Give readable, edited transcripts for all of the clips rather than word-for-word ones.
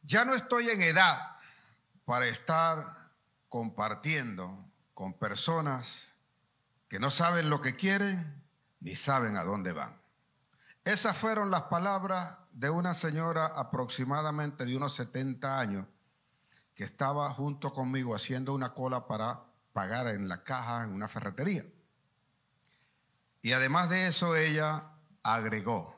Ya no estoy en edad para estar compartiendo con personas que no saben lo que quieren ni saben a dónde van. Esas fueron las palabras de una señora aproximadamente de unos 70 años que estaba junto conmigo haciendo una cola para pagar en la caja en una ferretería. Y además de eso ella agregó: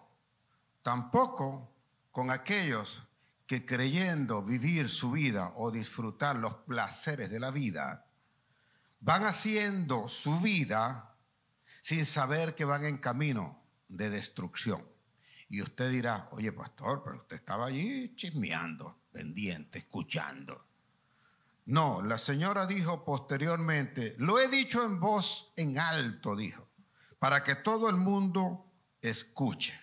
tampoco con aquellos que creyendo vivir su vida o disfrutar los placeres de la vida, van haciendo su vida sin saber que van en camino de destrucción. Y usted dirá: oye, pastor, pero usted estaba allí chismeando, pendiente, escuchando. No, la señora dijo posteriormente: lo he dicho en voz en alto, dijo, para que todo el mundo escuche.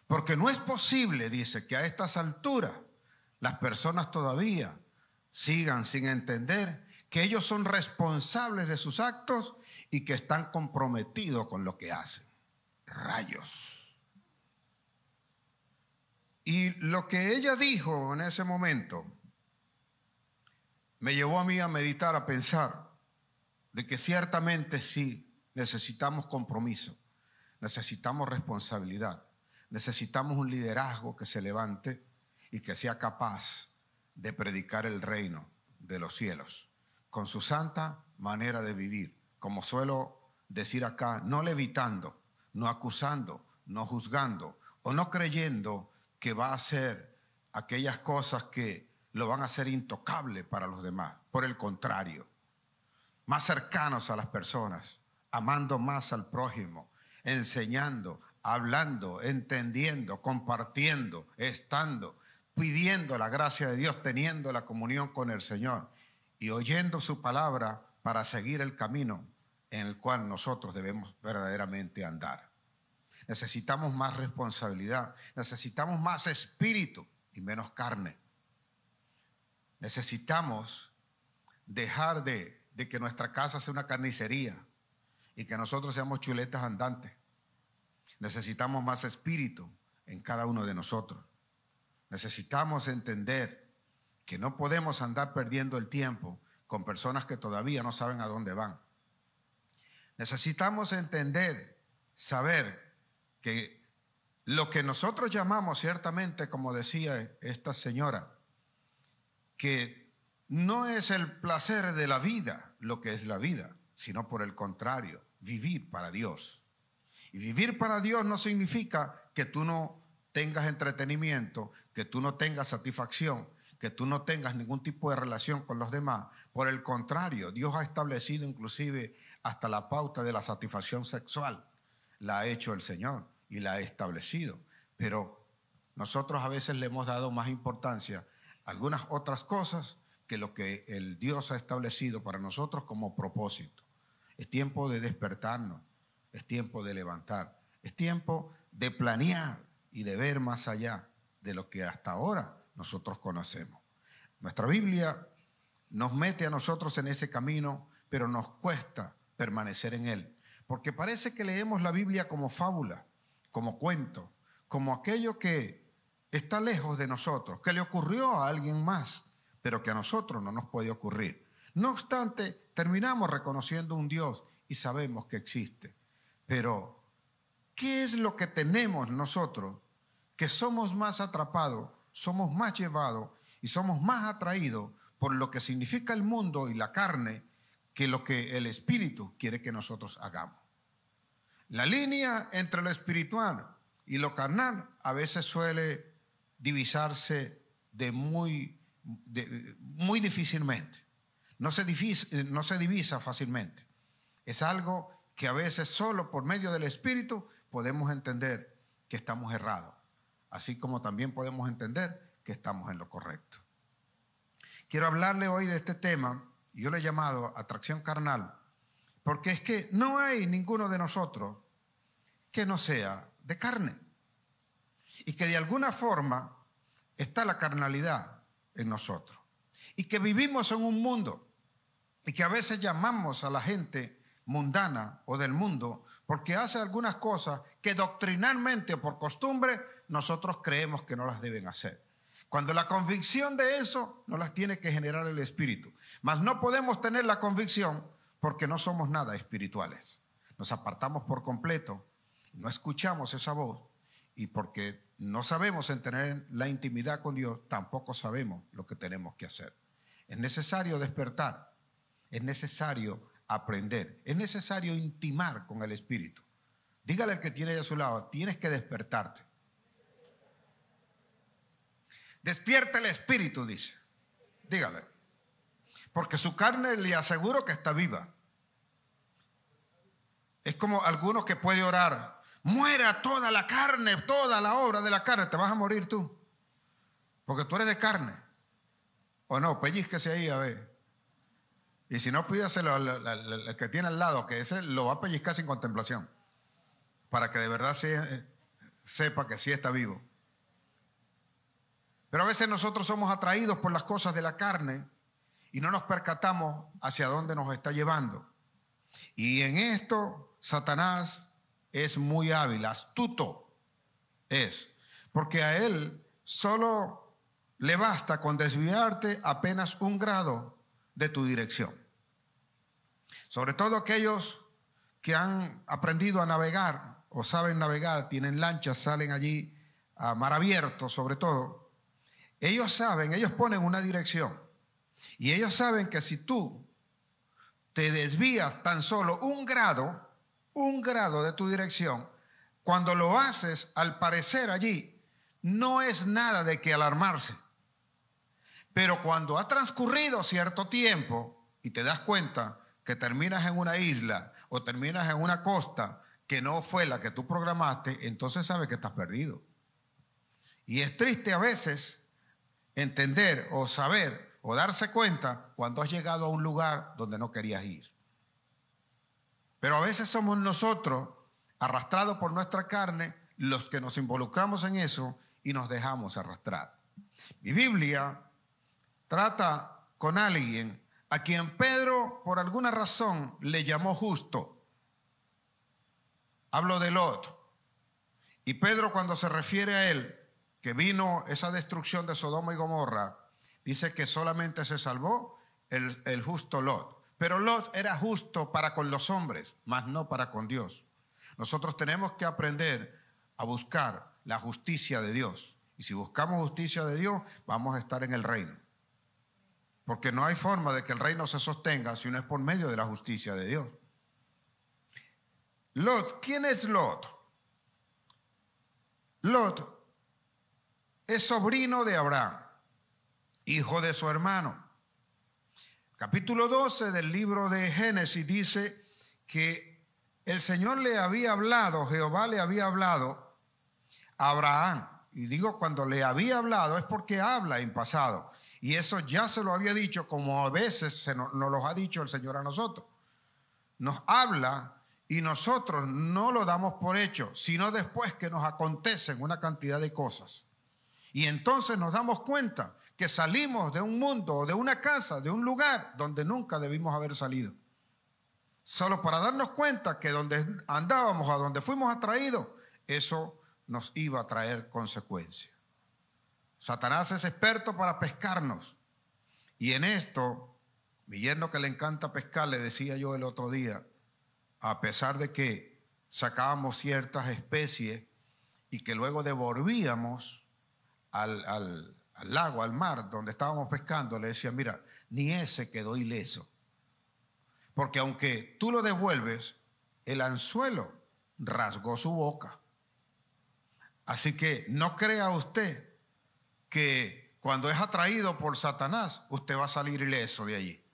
Porque no es posible, dice, que a estas alturas las personas todavía sigan sin entender que ellos son responsables de sus actos y que están comprometidos con lo que hacen. Rayos. Y lo que ella dijo en ese momento me llevó a mí a meditar, a pensar de que ciertamente sí necesitamos compromiso, necesitamos responsabilidad. Necesitamos un liderazgo que se levante y que sea capaz de predicar el reino de los cielos con su santa manera de vivir. Como suelo decir acá, no levitando, no acusando, no juzgando o no creyendo que va a hacer aquellas cosas que lo van a hacer intocable para los demás. Por el contrario, más cercanos a las personas, amando más al prójimo, enseñando, hablando, entendiendo, compartiendo, estando, pidiendo la gracia de Dios, teniendo la comunión con el Señor y oyendo su palabra para seguir el camino en el cual nosotros debemos verdaderamente andar. Necesitamos más responsabilidad, necesitamos más espíritu y menos carne. Necesitamos dejar de que nuestra casa sea una carnicería y que nosotros seamos chuletas andantes. Necesitamos más espíritu en cada uno de nosotros. Necesitamos entender que no podemos andar perdiendo el tiempo con personas que todavía no saben a dónde van. Necesitamos entender, saber que lo que nosotros llamamos ciertamente, como decía esta señora, que no es el placer de la vida lo que es la vida, sino por el contrario, vivir para Dios. Y vivir para Dios no significa que tú no tengas entretenimiento, que tú no tengas satisfacción, que tú no tengas ningún tipo de relación con los demás. Por el contrario, Dios ha establecido inclusive hasta la pauta de la satisfacción sexual. La ha hecho el Señor y la ha establecido. Pero nosotros a veces le hemos dado más importancia a algunas otras cosas que lo que el Dios ha establecido para nosotros como propósito. Es tiempo de despertarnos. Es tiempo de levantar, es tiempo de planear y de ver más allá de lo que hasta ahora nosotros conocemos. Nuestra Biblia nos mete a nosotros en ese camino, pero nos cuesta permanecer en él. Porque parece que leemos la Biblia como fábula, como cuento, como aquello que está lejos de nosotros, que le ocurrió a alguien más, pero que a nosotros no nos puede ocurrir. No obstante, terminamos reconociendo un Dios y sabemos que existe. Pero, ¿qué es lo que tenemos nosotros que somos más atrapados, somos más llevados y somos más atraídos por lo que significa el mundo y la carne que lo que el Espíritu quiere que nosotros hagamos? La línea entre lo espiritual y lo carnal a veces suele divisarse muy difícilmente. No se divisa fácilmente. Es algo que a veces solo por medio del Espíritu podemos entender que estamos errados, así como también podemos entender que estamos en lo correcto. Quiero hablarle hoy de este tema, y yo le he llamado atracción carnal, porque es que no hay ninguno de nosotros que no sea de carne, y que de alguna forma está la carnalidad en nosotros, y que vivimos en un mundo, y que a veces llamamos a la gente mundana o del mundo porque hace algunas cosas que doctrinalmente o por costumbre nosotros creemos que no las deben hacer, Cuando la convicción de eso nos las tiene que generar el Espíritu. Mas no podemos tener la convicción porque no somos nada espirituales. Nos apartamos por completo, no escuchamos esa voz y porque no sabemos en tener la intimidad con Dios, tampoco sabemos lo que tenemos que hacer. Es necesario despertar, es necesario aprender, es necesario intimar con el Espíritu. Dígale al que tiene ahí a su lado, tienes que despertarte. Despierta el Espíritu, dice. Dígale. Porque su carne le aseguro que está viva. Es como algunos que puede orar, muera toda la carne, toda la obra de la carne, te vas a morir tú. Porque tú eres de carne. O no, pellizquese ahí a ver. Y si no, pídaselo al que tiene al lado, que ese lo va a pellizcar sin contemplación. Para que de verdad sepa que sí está vivo. Pero a veces nosotros somos atraídos por las cosas de la carne y no nos percatamos hacia dónde nos está llevando. Y en esto Satanás es muy hábil, astuto es, porque a él solo le basta con desviarte apenas 1 grado de tu dirección. Sobre todo aquellos que han aprendido a navegar o saben navegar, tienen lanchas, salen allí a mar abierto sobre todo. Ellos saben, ellos ponen una dirección y ellos saben que si tú te desvías tan solo 1 grado de tu dirección, cuando lo haces, al parecer allí, no es nada de que alarmarse. Pero cuando ha transcurrido cierto tiempo y te das cuenta que terminas en una isla o terminas en una costa que no fue la que tú programaste, entonces sabes que estás perdido. Y es triste a veces entender o saber o darse cuenta cuando has llegado a un lugar donde no querías ir. Pero a veces somos nosotros, arrastrados por nuestra carne, los que nos involucramos en eso y nos dejamos arrastrar. Mi Biblia trata con alguien a quien Pedro por alguna razón le llamó justo. Hablo de Lot. Y Pedro, cuando se refiere a él, que vino esa destrucción de Sodoma y Gomorra, dice que solamente se salvó el justo Lot. Pero Lot era justo para con los hombres, mas no para con Dios. Nosotros tenemos que aprender a buscar la justicia de Dios. Y si buscamos justicia de Dios, vamos a estar en el reino. Porque no hay forma de que el reino se sostenga si no es por medio de la justicia de Dios. Lot, ¿quién es Lot? Lot es sobrino de Abraham, hijo de su hermano. Capítulo 12 del libro de Génesis dice que el Señor le había hablado, Jehová le había hablado a Abraham. Y digo cuando le había hablado es porque habla en pasado. Y eso ya se lo había dicho, como a veces nos lo ha dicho el Señor a nosotros. Nos habla y nosotros no lo damos por hecho, sino después que nos acontecen una cantidad de cosas. Y entonces nos damos cuenta que salimos de un mundo, de una casa, de un lugar donde nunca debimos haber salido. Solo para darnos cuenta que donde andábamos, a donde fuimos atraídos, eso nos iba a traer consecuencias. Satanás es experto para pescarnos. Y en esto, mi yerno que le encanta pescar, le decía yo el otro día, a pesar de que sacábamos ciertas especies y que luego devolvíamos al lago, al mar donde estábamos pescando, le decía, mira, ni ese quedó ileso. Porque aunque tú lo devuelves, el anzuelo rasgó su boca. Así que no crea usted que cuando es atraído por Satanás, usted va a salir ileso de allí.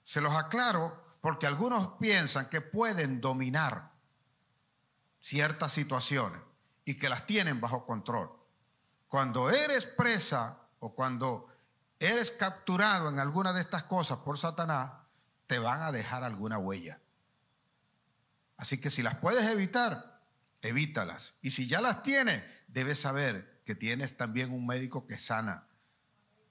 Se los aclaro porque algunos piensan que pueden dominar ciertas situaciones y que las tienen bajo control. Cuando eres presa o cuando eres capturado en alguna de estas cosas por Satanás, te van a dejar alguna huella. Así que si las puedes evitar, evítalas. Y si ya las tienes, debes saber que tienes también un médico que sana,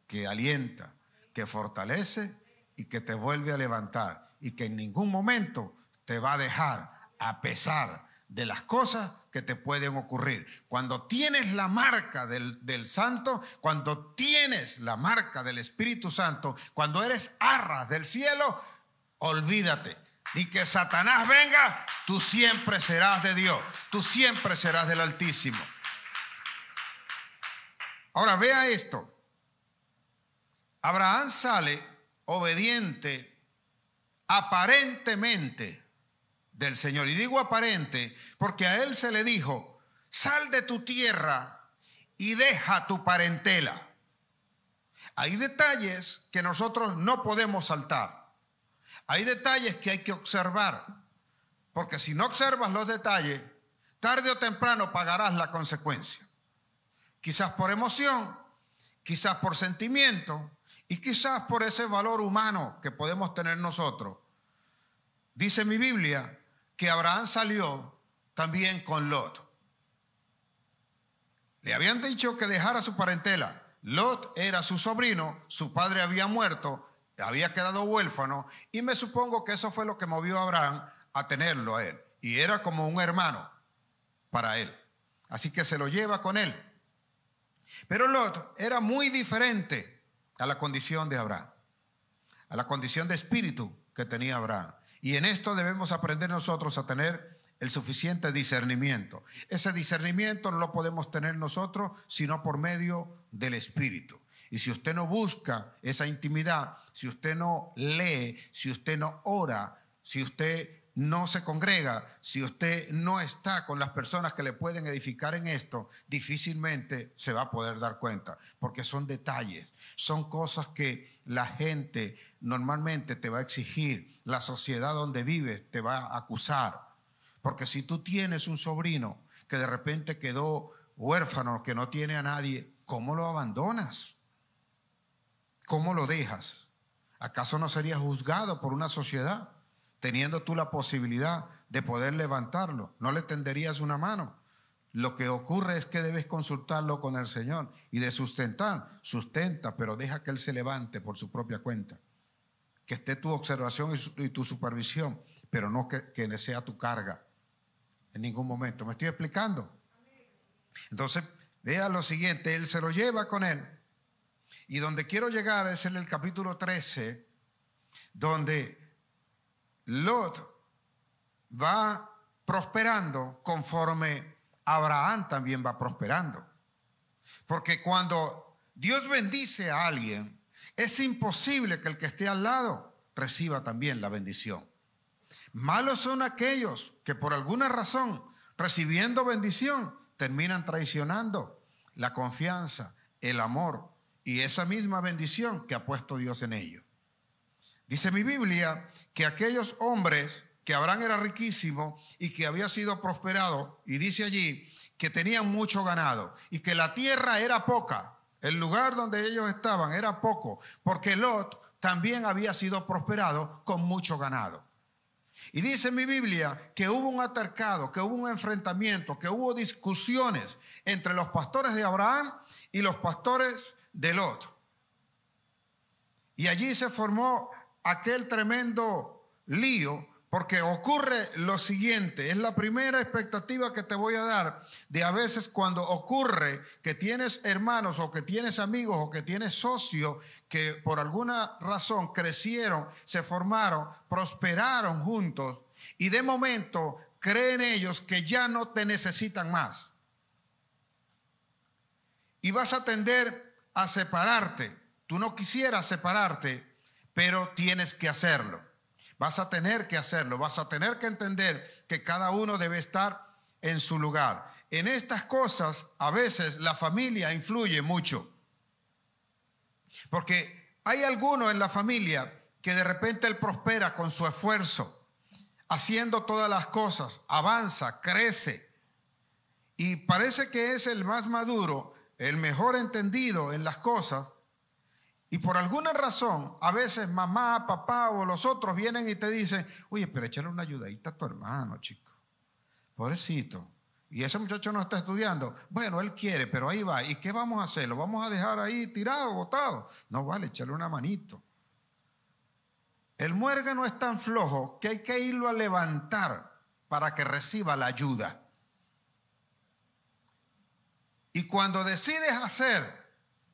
que alienta, que fortalece y que te vuelve a levantar y que en ningún momento te va a dejar a pesar de las cosas que te pueden ocurrir. Cuando tienes la marca del Santo, cuando tienes la marca del Espíritu Santo, cuando eres arras del cielo, olvídate. Ni que Satanás venga, tú siempre serás de Dios, tú siempre serás del Altísimo. Ahora vea esto. Abraham sale obediente aparentemente del Señor. Y digo aparente porque a él se le dijo: sal de tu tierra y deja tu parentela. Hay detalles que nosotros no podemos saltar. Hay detalles que hay que observar, porque si no observas los detalles, tarde o temprano pagarás la consecuencia. Quizás por emoción, quizás por sentimiento y quizás por ese valor humano que podemos tener nosotros. Dice mi Biblia que Abraham salió también con Lot. Le habían dicho que dejara su parentela. Lot era su sobrino, su padre había muerto, había quedado huérfano, y me supongo que eso fue lo que movió a Abraham a tenerlo a él. Y era como un hermano para él. Así que se lo lleva con él. Pero Lot era muy diferente a la condición de Abraham, a la condición de espíritu que tenía Abraham. Y en esto debemos aprender nosotros a tener el suficiente discernimiento. Ese discernimiento no lo podemos tener nosotros sino por medio del Espíritu. Y si usted no busca esa intimidad, si usted no lee, si usted no ora, si usted no se congrega, si usted no está con las personas que le pueden edificar en esto, difícilmente se va a poder dar cuenta, porque son detalles, son cosas que la gente normalmente te va a exigir, la sociedad donde vives te va a acusar. Porque si tú tienes un sobrino que de repente quedó huérfano, que no tiene a nadie, ¿cómo lo abandonas? ¿Cómo lo dejas? ¿Acaso no serías juzgado por una sociedad? Teniendo tú la posibilidad de poder levantarlo, ¿no le tenderías una mano? Lo que ocurre es que debes consultarlo con el Señor y de sustentar, sustenta, pero deja que Él se levante por su propia cuenta. Que esté tu observación y tu supervisión, pero no que sea tu carga en ningún momento. ¿Me estoy explicando? Entonces, vea lo siguiente, Él se lo lleva con Él. Y donde quiero llegar es en el capítulo 13, donde Lot va prosperando conforme Abraham también va prosperando. Porque cuando Dios bendice a alguien, es imposible que el que esté al lado reciba también la bendición. Malos son aquellos que por alguna razón, recibiendo bendición, terminan traicionando la confianza, el amor y esa misma bendición que ha puesto Dios en ellos. Dice mi Biblia que aquellos hombres, que Abraham era riquísimo y que había sido prosperado, y dice allí que tenían mucho ganado y que la tierra era poca, el lugar donde ellos estaban era poco, porque Lot también había sido prosperado con mucho ganado. Y dice mi Biblia que hubo un altercado, que hubo un enfrentamiento, que hubo discusiones entre los pastores de Abraham y los pastores de Lot. Y allí se formó aquel tremendo lío, porque ocurre lo siguiente, es la primera expectativa que te voy a dar de a veces cuando ocurre que tienes hermanos o que tienes amigos o que tienes socios que por alguna razón crecieron, se formaron, prosperaron juntos y de momento creen ellos que ya no te necesitan más. Y vas a tender a separarte. Tú no quisieras separarte, pero tienes que hacerlo. Vas a tener que hacerlo, vas a tener que entender que cada uno debe estar en su lugar. En estas cosas a veces la familia influye mucho. Porque hay alguno en la familia que de repente él prospera con su esfuerzo, haciendo todas las cosas, avanza, crece. Y parece que es el más maduro, el mejor entendido en las cosas. Y por alguna razón, a veces mamá, papá o los otros vienen y te dicen, oye, pero échale una ayudadita a tu hermano, chico. Pobrecito. Y ese muchacho no está estudiando. Bueno, él quiere, pero ahí va. ¿Y qué vamos a hacer? ¿Lo vamos a dejar ahí tirado, botado? No vale, échale una manito. El muérgano es tan flojo que hay que irlo a levantar. para que reciba la ayuda. Y cuando decides hacer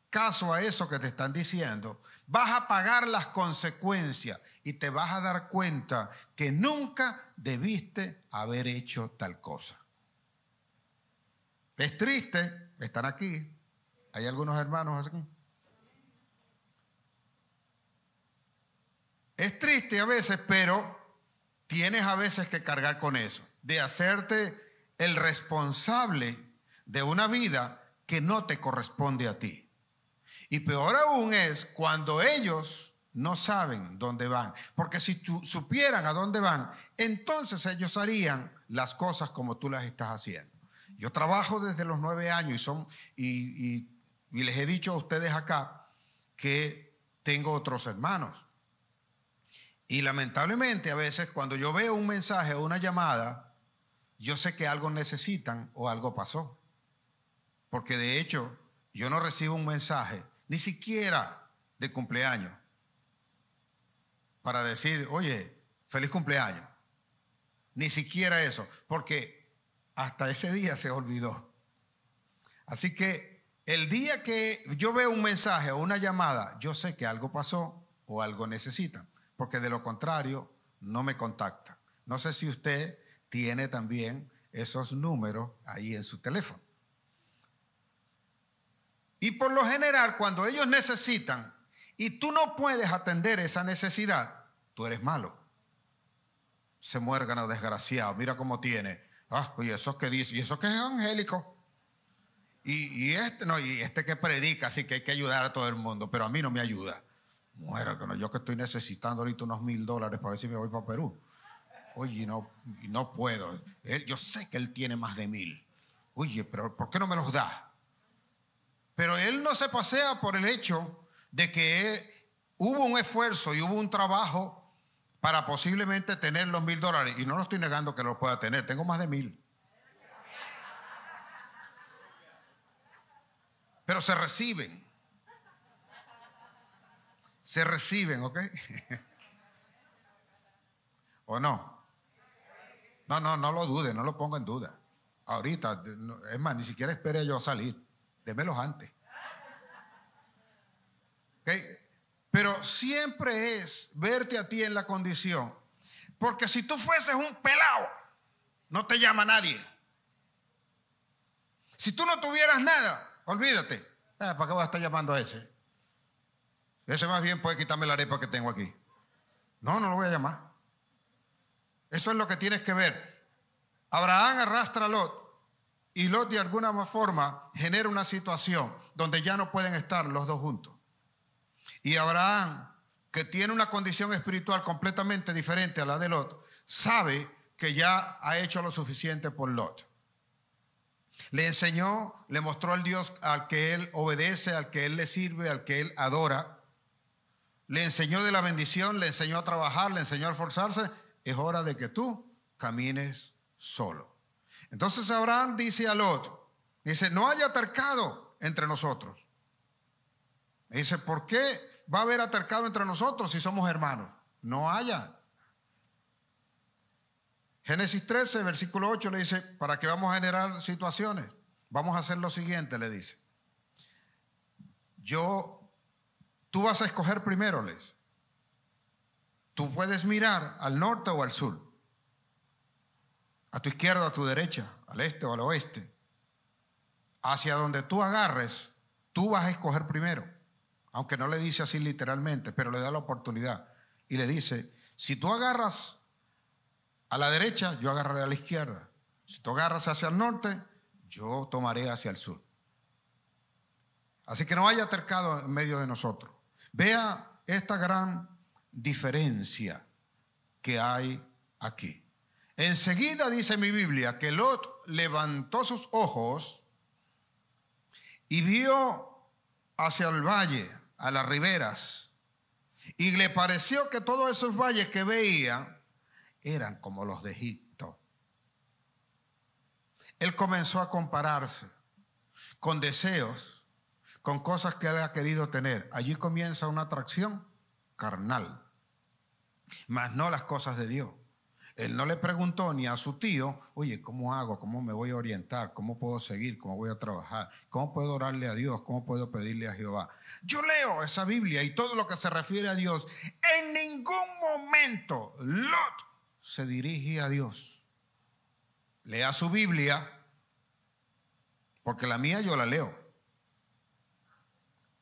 caso a eso que te están diciendo, vas a pagar las consecuencias y te vas a dar cuenta que nunca debiste haber hecho tal cosa. Es triste, están aquí, hay algunos hermanos aquí. Es triste a veces, pero tienes a veces que cargar con eso, de hacerte el responsable de una vida que no te corresponde a ti. Y peor aún es cuando ellos no saben dónde van. Porque si supieran a dónde van, entonces ellos harían las cosas como tú las estás haciendo. Yo trabajo desde los 9 años y les he dicho a ustedes acá que tengo otros hermanos. Y lamentablemente a veces cuando yo veo un mensaje o una llamada, yo sé que algo necesitan o algo pasó. Porque de hecho yo no recibo un mensaje ni siquiera de cumpleaños para decir, oye, feliz cumpleaños. Ni siquiera eso, porque hasta ese día se olvidó. Así que el día que yo veo un mensaje o una llamada, yo sé que algo pasó o algo necesitan, porque de lo contrario no me contactan. No sé si usted tiene también esos números ahí en su teléfono. Y por lo general, cuando ellos necesitan y tú no puedes atender esa necesidad, tú eres malo. Se muérgano desgraciado, mira cómo tiene. Oye, eso que dice, y eso que es evangélico. Y este que predica, así que hay que ayudar a todo el mundo, pero a mí no me ayuda. Muérgano, yo que estoy necesitando ahorita unos $1,000 para ver si me voy para Perú. Oye, no puedo. Yo sé que él tiene más de 1,000. Oye, pero ¿por qué no me los da? Pero él no se pasea por el hecho de que hubo un esfuerzo y hubo un trabajo para posiblemente tener los $1,000. Y no lo estoy negando que lo pueda tener. Tengo más de 1,000. Pero se reciben. Se reciben, ¿ok? ¿O no? No lo dude, no lo ponga en duda. Ahorita, es más, ni siquiera espere yo salir. Démelos antes. ¿Okay? Pero siempre es verte a ti en la condición. Porque si tú fueses un pelado, no te llama nadie. Si tú no tuvieras nada, olvídate. ¿Para qué voy a estar llamando a ese? Ese más bien puede quitarme la arepa que tengo aquí. No lo voy a llamar. Eso es lo que tienes que ver. Abraham arrastra a Lot. Y Lot de alguna forma genera una situación donde ya no pueden estar los dos juntos. Y Abraham, que tiene una condición espiritual completamente diferente a la de Lot, sabe que ya ha hecho lo suficiente por Lot. Le enseñó, le mostró al Dios al que él obedece, al que él le sirve, al que él adora. Le enseñó de la bendición, le enseñó a trabajar, le enseñó a esforzarse. Es hora de que tú camines solo. Entonces Abraham dice a Lot, dice, no haya altercado entre nosotros. Dice, ¿por qué va a haber altercado entre nosotros si somos hermanos? No haya. Génesis 13, versículo 8 le dice, ¿para qué vamos a generar situaciones? Vamos a hacer lo siguiente, le dice. Tú vas a escoger primero, le dice. Tú puedes mirar al norte o al sur. A tu izquierda, a tu derecha, al este o al oeste. Hacia donde tú agarres, tú vas a escoger primero. Aunque no le dice así literalmente, pero le da la oportunidad. Y le dice, si tú agarras a la derecha, yo agarraré a la izquierda. Si tú agarras hacia el norte, yo tomaré hacia el sur. Así que no haya altercado en medio de nosotros. Vea esta gran diferencia que hay aquí. Enseguida dice mi Biblia que Lot levantó sus ojos y vio hacia el valle, a las riberas, y le pareció que todos esos valles que veía eran como los de Egipto. Él comenzó a compararse con deseos, con cosas que él ha querido tener. Allí comienza una atracción carnal, mas no las cosas de Dios. Él no le preguntó ni a su tío, oye, ¿cómo hago? ¿Cómo me voy a orientar? ¿Cómo puedo seguir? ¿Cómo voy a trabajar? ¿Cómo puedo orarle a Dios? ¿Cómo puedo pedirle a Jehová? Yo leo esa Biblia y todo lo que se refiere a Dios, en ningún momento Lot se dirige a Dios. Lea su Biblia, porque la mía yo la leo,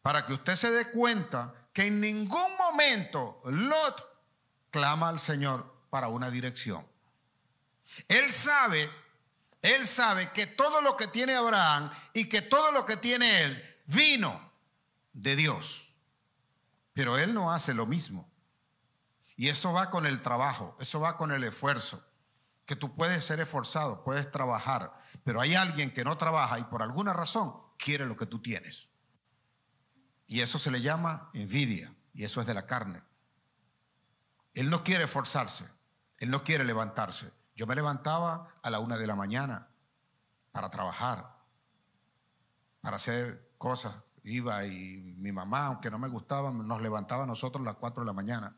para que usted se dé cuenta que en ningún momento Lot clama al Señor para una dirección. Él sabe que todo lo que tiene Abraham y que todo lo que tiene él vino de Dios. Pero él no hace lo mismo. Y eso va con el trabajo, eso va con el esfuerzo. Que tú puedes ser esforzado, puedes trabajar, pero hay alguien que no trabaja y por alguna razón quiere lo que tú tienes. Y eso se le llama envidia, y eso es de la carne. Él no quiere esforzarse, él no quiere levantarse. Yo me levantaba a la 1 de la mañana para trabajar, para hacer cosas. Iba y mi mamá, aunque no me gustaba, nos levantaba a nosotros a las 4 de la mañana.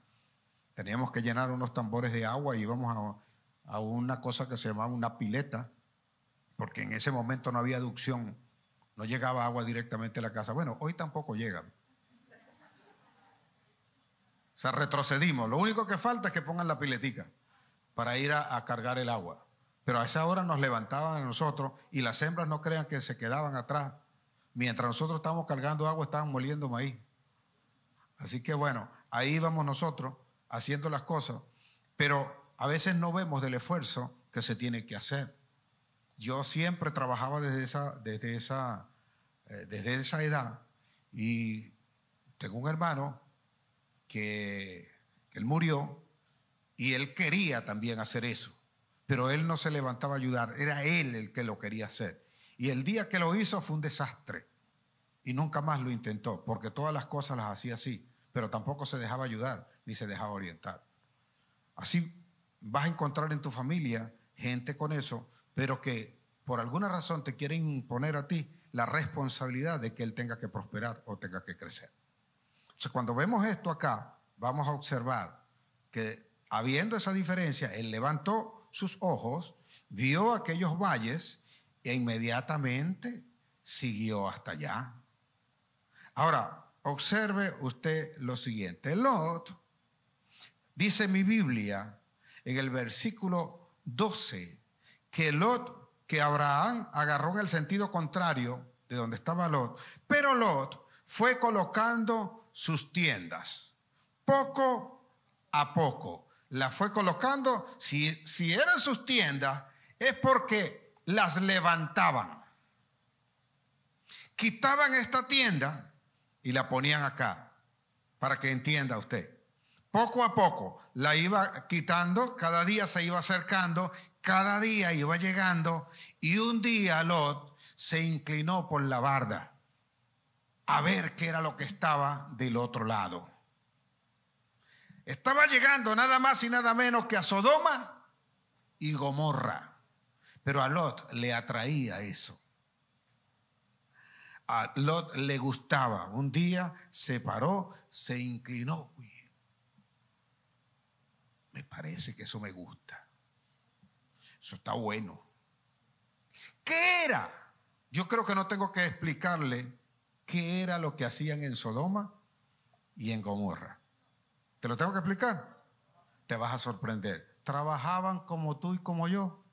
Teníamos que llenar unos tambores de agua y íbamos a una cosa que se llamaba una pileta, porque en ese momento no había aducción, no llegaba agua directamente a la casa. Bueno, hoy tampoco llega. O sea, retrocedimos. Lo único que falta es que pongan la piletica para ir a cargar el agua. Pero a esa hora nos levantaban a nosotros y las hembras no crean que se quedaban atrás. Mientras nosotros estábamos cargando agua, estaban moliendo maíz. Así que bueno, ahí íbamos nosotros haciendo las cosas, pero a veces no vemos del esfuerzo que se tiene que hacer. Yo siempre trabajaba desde esa edad y tengo un hermano que él murió y él quería también hacer eso, pero él no se levantaba a ayudar, era él el que lo quería hacer. Y el día que lo hizo fue un desastre y nunca más lo intentó, porque todas las cosas las hacía así, pero tampoco se dejaba ayudar ni se dejaba orientar. Así vas a encontrar en tu familia gente con eso, pero que por alguna razón te quieren imponer a ti la responsabilidad de que él tenga que prosperar o tenga que crecer. Entonces, cuando vemos esto acá, vamos a observar que habiendo esa diferencia, él levantó sus ojos, vio aquellos valles e inmediatamente siguió hasta allá. Ahora, observe usted lo siguiente. Lot, dice mi Biblia en el versículo 12, que Abraham agarró en el sentido contrario de donde estaba Lot, pero Lot fue colocando sus tiendas, poco a poco, las fue colocando. Si eran sus tiendas, es porque las levantaban. Quitaban esta tienda y la ponían acá, para que entienda usted. Poco a poco la iba quitando, cada día se iba acercando, cada día iba llegando, y un día Lot se inclinó por la barda a ver qué era lo que estaba del otro lado. Estaba llegando nada más y nada menos que a Sodoma y Gomorra, pero a Lot le atraía eso. A Lot le gustaba. Un día se paró, se inclinó. Uy, me parece que eso me gusta. Eso está bueno. ¿Qué era? Yo creo que no tengo que explicarle qué era lo que hacían en Sodoma y en Gomorra. ¿Te lo tengo que explicar? Te vas a sorprender. Trabajaban como tú y como yo.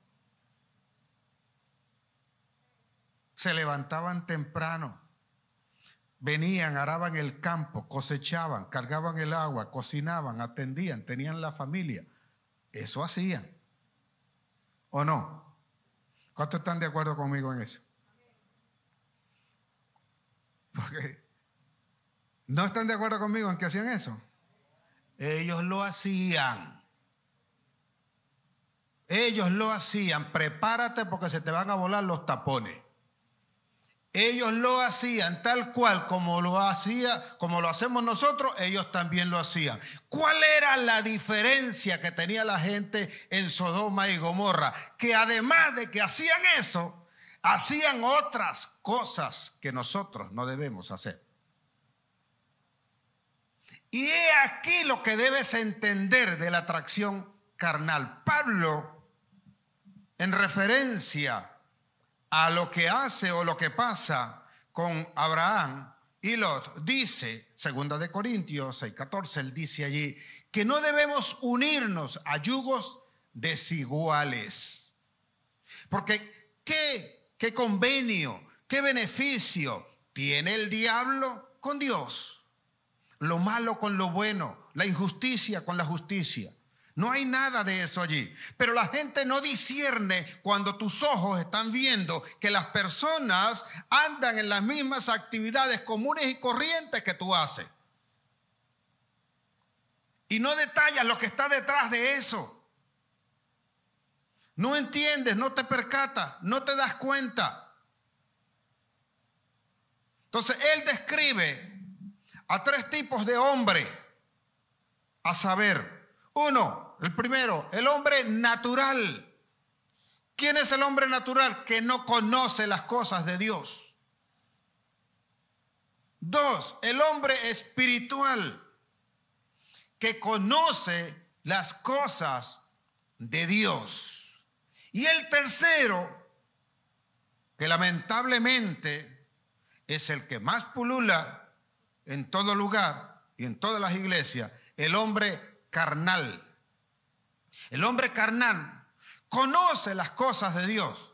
Se levantaban temprano. Venían, araban el campo, cosechaban, cargaban el agua, cocinaban, atendían, tenían la familia. Eso hacían. ¿O no? ¿Cuántos están de acuerdo conmigo en eso? Porque ¿no están de acuerdo conmigo en que hacían eso? Ellos lo hacían. Ellos lo hacían. Prepárate porque se te van a volar los tapones. Ellos lo hacían tal cual como lo hacemos nosotros, ellos también lo hacían. ¿Cuál era la diferencia que tenía la gente en Sodoma y Gomorra? Que además de que hacían eso, hacían otras cosas que nosotros no debemos hacer. Y he aquí lo que debes entender de la atracción carnal. Pablo, en referencia a lo que hace o lo que pasa con Abraham y Lot, dice, 2 Corintios 6:14, él dice allí, que no debemos unirnos a yugos desiguales. Porque ¿qué convenio, qué beneficio tiene el diablo con Dios? Lo malo con lo bueno, la injusticia con la justicia. No hay nada de eso allí. Pero la gente no discierne cuando tus ojos están viendo que las personas andan en las mismas actividades comunes y corrientes que tú haces. Y no detallas lo que está detrás de eso. No entiendes, no te percatas, no te das cuenta. Entonces él describe a 3 tipos de hombre, a saber, uno, el primero, el hombre natural. ¿Quién es el hombre natural? Que no conoce las cosas de Dios. 2, el hombre espiritual, que conoce las cosas de Dios. Y el tercero, que lamentablemente es el que más pulula en todo lugar y en todas las iglesias, el hombre carnal. El hombre carnal conoce las cosas de Dios,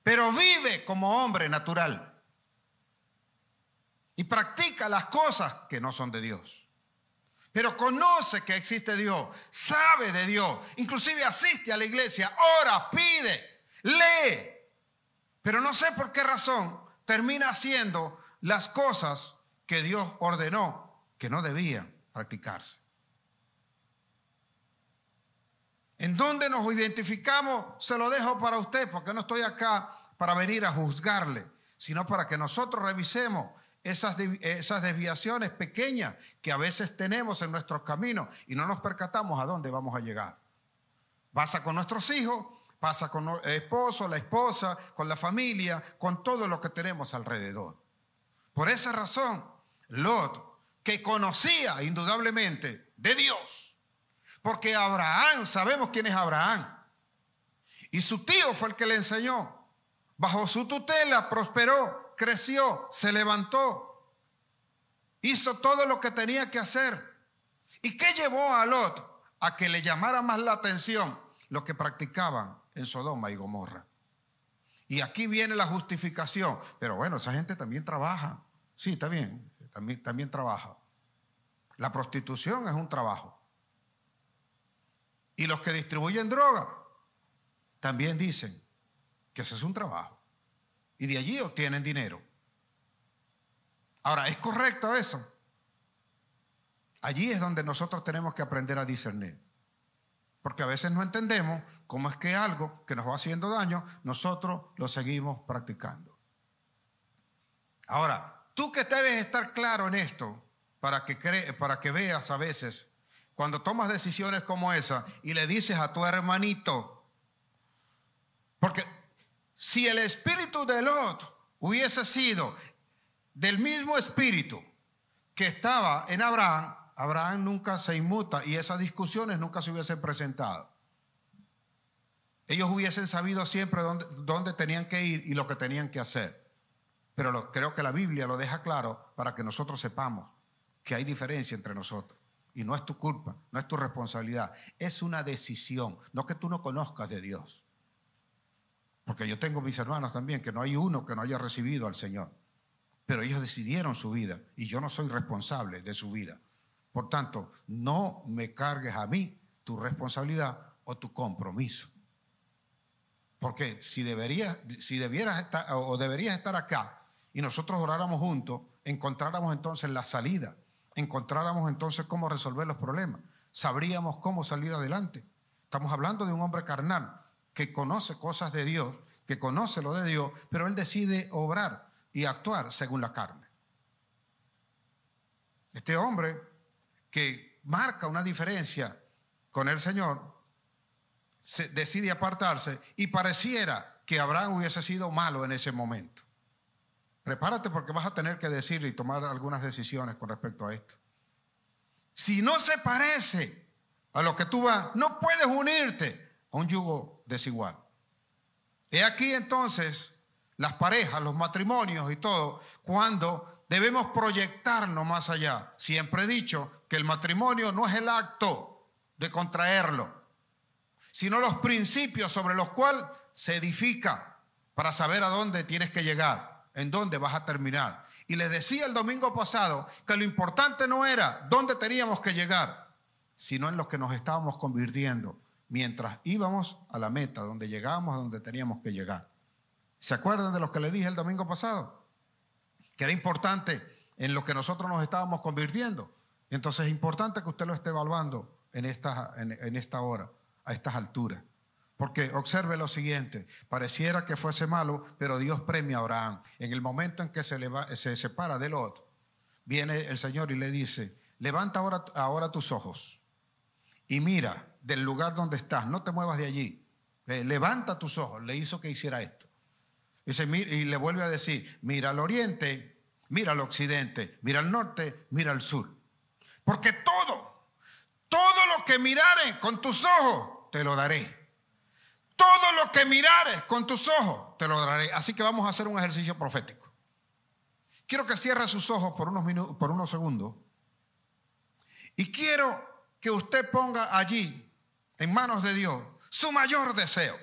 pero vive como hombre natural y practica las cosas que no son de Dios. Pero conoce que existe Dios, sabe de Dios, inclusive asiste a la iglesia, ora, pide, lee. Pero no sé por qué razón termina haciendo las cosas que Dios ordenó que no debían practicarse. ¿En dónde nos identificamos? Se lo dejo para usted, porque no estoy acá para venir a juzgarle, sino para que nosotros revisemos esas desviaciones pequeñas que a veces tenemos en nuestros caminos y no nos percatamos a dónde vamos a llegar. Pasa con nuestros hijos, pasa con el esposo, la esposa, con la familia, con todo lo que tenemos alrededor. Por esa razón, Lot, que conocía indudablemente de Dios, porque Abraham, sabemos quién es Abraham, y su tío fue el que le enseñó. Bajo su tutela prosperó, creció, se levantó, hizo todo lo que tenía que hacer. ¿Y qué llevó a Lot a que le llamara más la atención lo que practicaban en Sodoma y Gomorra? Y aquí viene la justificación. Pero bueno, esa gente también trabaja. Sí, está bien, también trabaja. La prostitución es un trabajo. Y los que distribuyen droga también dicen que ese es un trabajo. Y de allí obtienen dinero. Ahora, ¿es correcto eso? Allí es donde nosotros tenemos que aprender a discernir. Porque a veces no entendemos cómo es que algo que nos va haciendo daño, nosotros lo seguimos practicando. Ahora, tú que debes estar claro en esto, para que veas a veces, cuando tomas decisiones como esa y le dices a tu hermanito, porque si el espíritu de Lot hubiese sido del mismo espíritu que estaba en Abraham, Abraham nunca se inmuta y esas discusiones nunca se hubiesen presentado. Ellos hubiesen sabido siempre dónde tenían que ir y lo que tenían que hacer. Pero creo que la Biblia lo deja claro para que nosotros sepamos que hay diferencia entre nosotros. Y no es tu culpa, no es tu responsabilidad. Es una decisión, no que tú no conozcas de Dios. Porque yo tengo mis hermanos también, que no hay uno que no haya recibido al Señor. Pero ellos decidieron su vida y yo no soy responsable de su vida. Por tanto, no me cargues a mí tu responsabilidad o tu compromiso. Porque si debieras estar acá y nosotros oráramos juntos, encontráramos entonces la salida, encontráramos entonces cómo resolver los problemas, sabríamos cómo salir adelante. Estamos hablando de un hombre carnal que conoce cosas de Dios, que conoce lo de Dios, pero él decide obrar y actuar según la carne. Este hombre que marca una diferencia con el Señor decide apartarse y pareciera que Abraham hubiese sido malo en ese momento. Prepárate porque vas a tener que decirle y tomar algunas decisiones con respecto a esto. Si no se parece a lo que tú vas, no puedes unirte a un yugo desigual. He aquí entonces las parejas, los matrimonios y todo, cuando debemos proyectarnos más allá. Siempre he dicho que el matrimonio no es el acto de contraerlo, sino los principios sobre los cuales se edifica para saber a dónde tienes que llegar, en dónde vas a terminar. Y les decía el domingo pasado que lo importante no era dónde teníamos que llegar, sino en lo que nos estábamos convirtiendo mientras íbamos a la meta, donde llegábamos a donde teníamos que llegar. ¿Se acuerdan de lo que les dije el domingo pasado? Que era importante en lo que nosotros nos estábamos convirtiendo. Entonces es importante que usted lo esté evaluando en esta hora, a estas alturas. Porque observe lo siguiente, pareciera que fuese malo, pero Dios premia a Abraham. En el momento en que se separa de Lot, viene el Señor y le dice, levanta ahora tus ojos y mira del lugar donde estás, no te muevas de allí. Levanta tus ojos, le hizo que hiciera esto. Dice, y le vuelve a decir, mira al oriente, mira al occidente, mira al norte, mira al sur. Porque todo lo que mirares con tus ojos, te lo daré. Todo lo que mirares con tus ojos, te lo daré. Así que vamos a hacer un ejercicio profético. Quiero que cierre sus ojos por unos segundos. Y quiero que usted ponga allí, en manos de Dios, su mayor deseo.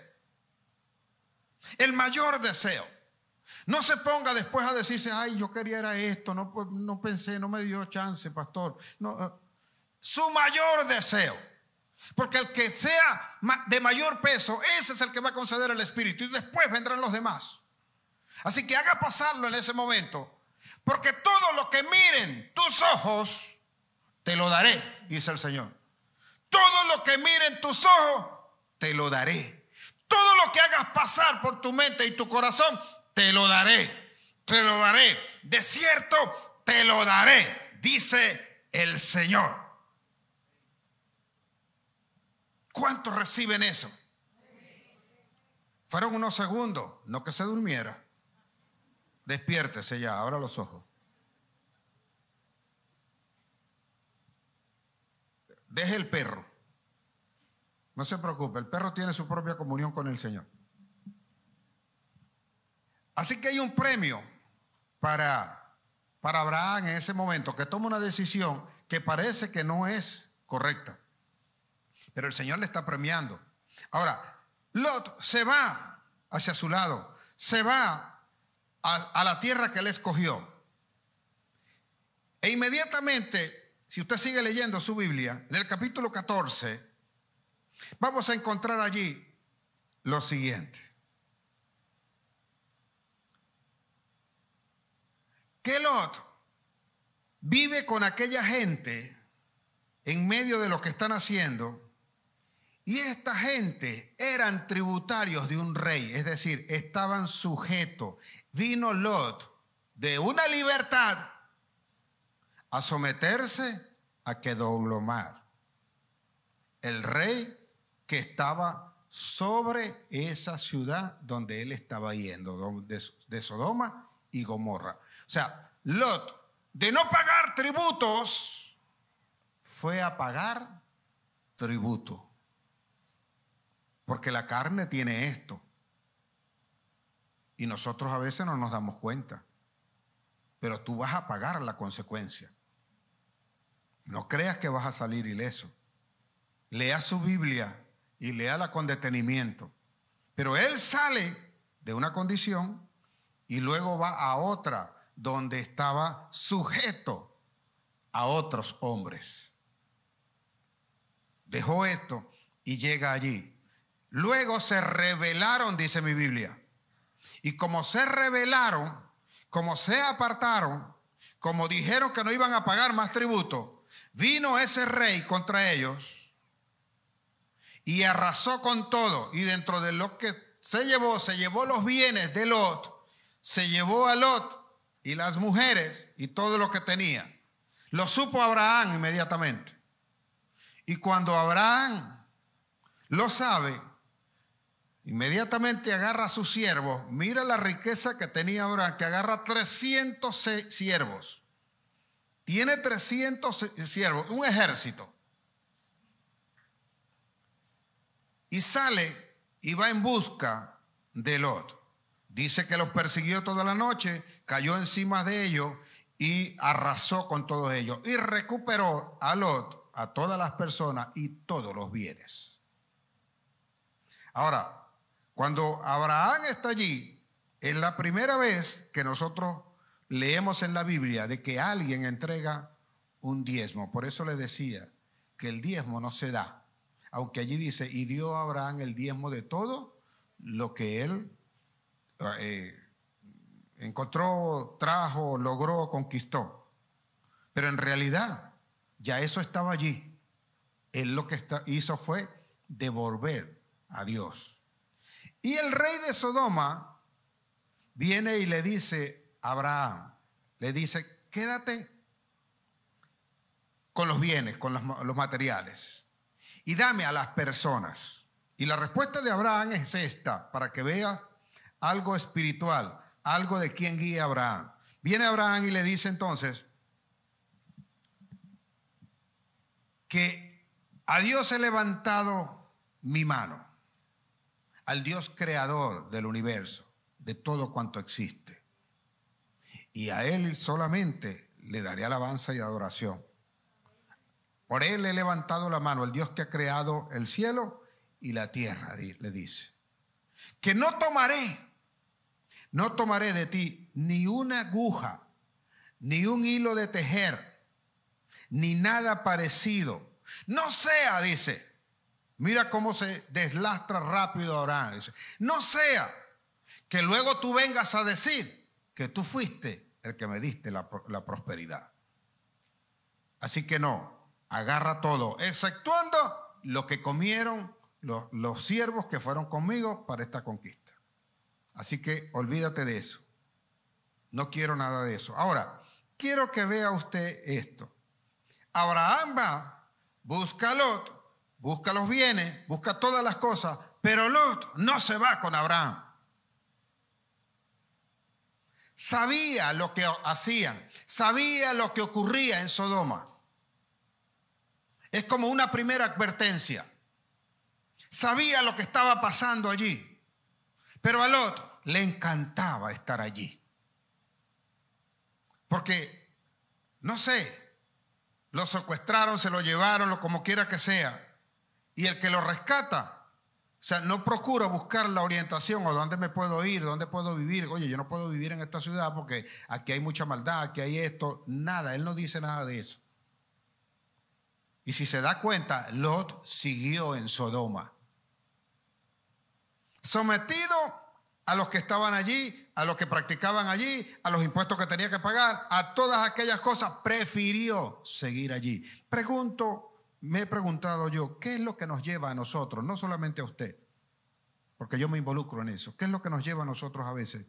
El mayor deseo. No se ponga después a decirse, ay, yo quería era esto, no pensé, no me dio chance, pastor. No, su mayor deseo. Porque el que sea de mayor peso, ese es el que va a conceder el Espíritu. Y después vendrán los demás. Así que haga pasarlo en ese momento. Porque todo lo que miren tus ojos, te lo daré, dice el Señor. Todo lo que miren tus ojos, te lo daré. Todo lo que hagas pasar por tu mente y tu corazón, te lo daré. Te lo daré. De cierto, te lo daré, dice el Señor. ¿Cuántos reciben eso? Fueron unos segundos, no que se durmiera. Despiértese ya, abra los ojos. Deje el perro. No se preocupe, el perro tiene su propia comunión con el Señor. Así que hay un premio para Abraham en ese momento, que toma una decisión que parece que no es correcta. Pero el Señor le está premiando. Ahora, Lot se va hacia su lado, se va a la tierra que él escogió. E inmediatamente, si usted sigue leyendo su Biblia, en el capítulo 14, vamos a encontrar allí lo siguiente. Que Lot vive con aquella gente en medio de lo que están haciendo. Y esta gente eran tributarios de un rey, es decir, estaban sujetos. Vino Lot de una libertad a someterse a Kedorlaomer, el rey que estaba sobre esa ciudad donde él estaba yendo, de Sodoma y Gomorra. O sea, Lot, de no pagar tributos, fue a pagar tributo. Porque la carne tiene esto. Y nosotros a veces no nos damos cuenta. Pero tú vas a pagar la consecuencia. No creas que vas a salir ileso. Lea su Biblia y léala con detenimiento. Pero él sale de una condición y luego va a otra donde estaba sujeto a otros hombres. Dejó esto y llega allí. Luego se rebelaron, dice mi Biblia. Y como se rebelaron, como se apartaron, como dijeron que no iban a pagar más tributo, vino ese rey contra ellos y arrasó con todo. Y dentro de lo que se llevó los bienes de Lot, se llevó a Lot y las mujeres y todo lo que tenía. Lo supo Abraham inmediatamente. Y cuando Abraham lo sabe, inmediatamente agarra a sus siervos. Mira la riqueza que tenía Abraham, que agarra 300 siervos. Tiene 300 siervos, un ejército. y sale y va en busca de Lot. Dice que los persiguió toda la noche, cayó encima de ellos y arrasó con todos ellos. Y recuperó a Lot, a todas las personas y todos los bienes. Ahora, cuando Abraham está allí, es la primera vez que nosotros leemos en la Biblia de que alguien entrega un diezmo. Por eso le decía que el diezmo no se da. Aunque allí dice, y dio a Abraham el diezmo de todo lo que él encontró, trajo, logró, conquistó. Pero en realidad ya eso estaba allí. Él lo que hizo fue devolver a Dios. Y el rey de Sodoma viene y le dice a Abraham, le dice, quédate con los bienes, con los materiales, y dame a las personas. Y la respuesta de Abraham es esta, para que veas algo espiritual, algo de quién guía a Abraham. Viene Abraham y le dice entonces que a Dios he levantado mi mano, al Dios creador del universo, de todo cuanto existe. Y a Él solamente le daré alabanza y adoración. Por Él he levantado la mano, el Dios que ha creado el cielo y la tierra, le dice. Que no tomaré de ti ni una aguja, ni un hilo de tejer, ni nada parecido. No sea, dice, mira cómo se deslastra rápido Abraham. Dice, no sea que luego tú vengas a decir que tú fuiste el que me diste la prosperidad. Así que no, agarra todo, exceptuando lo que comieron los siervos que fueron conmigo para esta conquista. Así que olvídate de eso. No quiero nada de eso. Ahora, quiero que vea usted esto. Abraham va, busca a Lot, busca los bienes, busca todas las cosas, pero Lot no se va con Abraham. Sabía lo que hacían, sabía lo que ocurría en Sodoma. Es como una primera advertencia. Sabía lo que estaba pasando allí, pero a Lot le encantaba estar allí. Porque, no sé, lo secuestraron, se lo llevaron, como quiera que sea. Y el que lo rescata, o sea, no procura buscar la orientación o dónde me puedo ir, dónde puedo vivir. Oye, yo no puedo vivir en esta ciudad porque aquí hay mucha maldad, aquí hay esto. Nada, él no dice nada de eso. Y si se da cuenta, Lot siguió en Sodoma. Sometido a los que estaban allí, a los que practicaban allí, a los impuestos que tenía que pagar, a todas aquellas cosas, prefirió seguir allí. Me he preguntado yo, ¿qué es lo que nos lleva a nosotros? No solamente a usted, porque yo me involucro en eso. ¿Qué es lo que nos lleva a nosotros a veces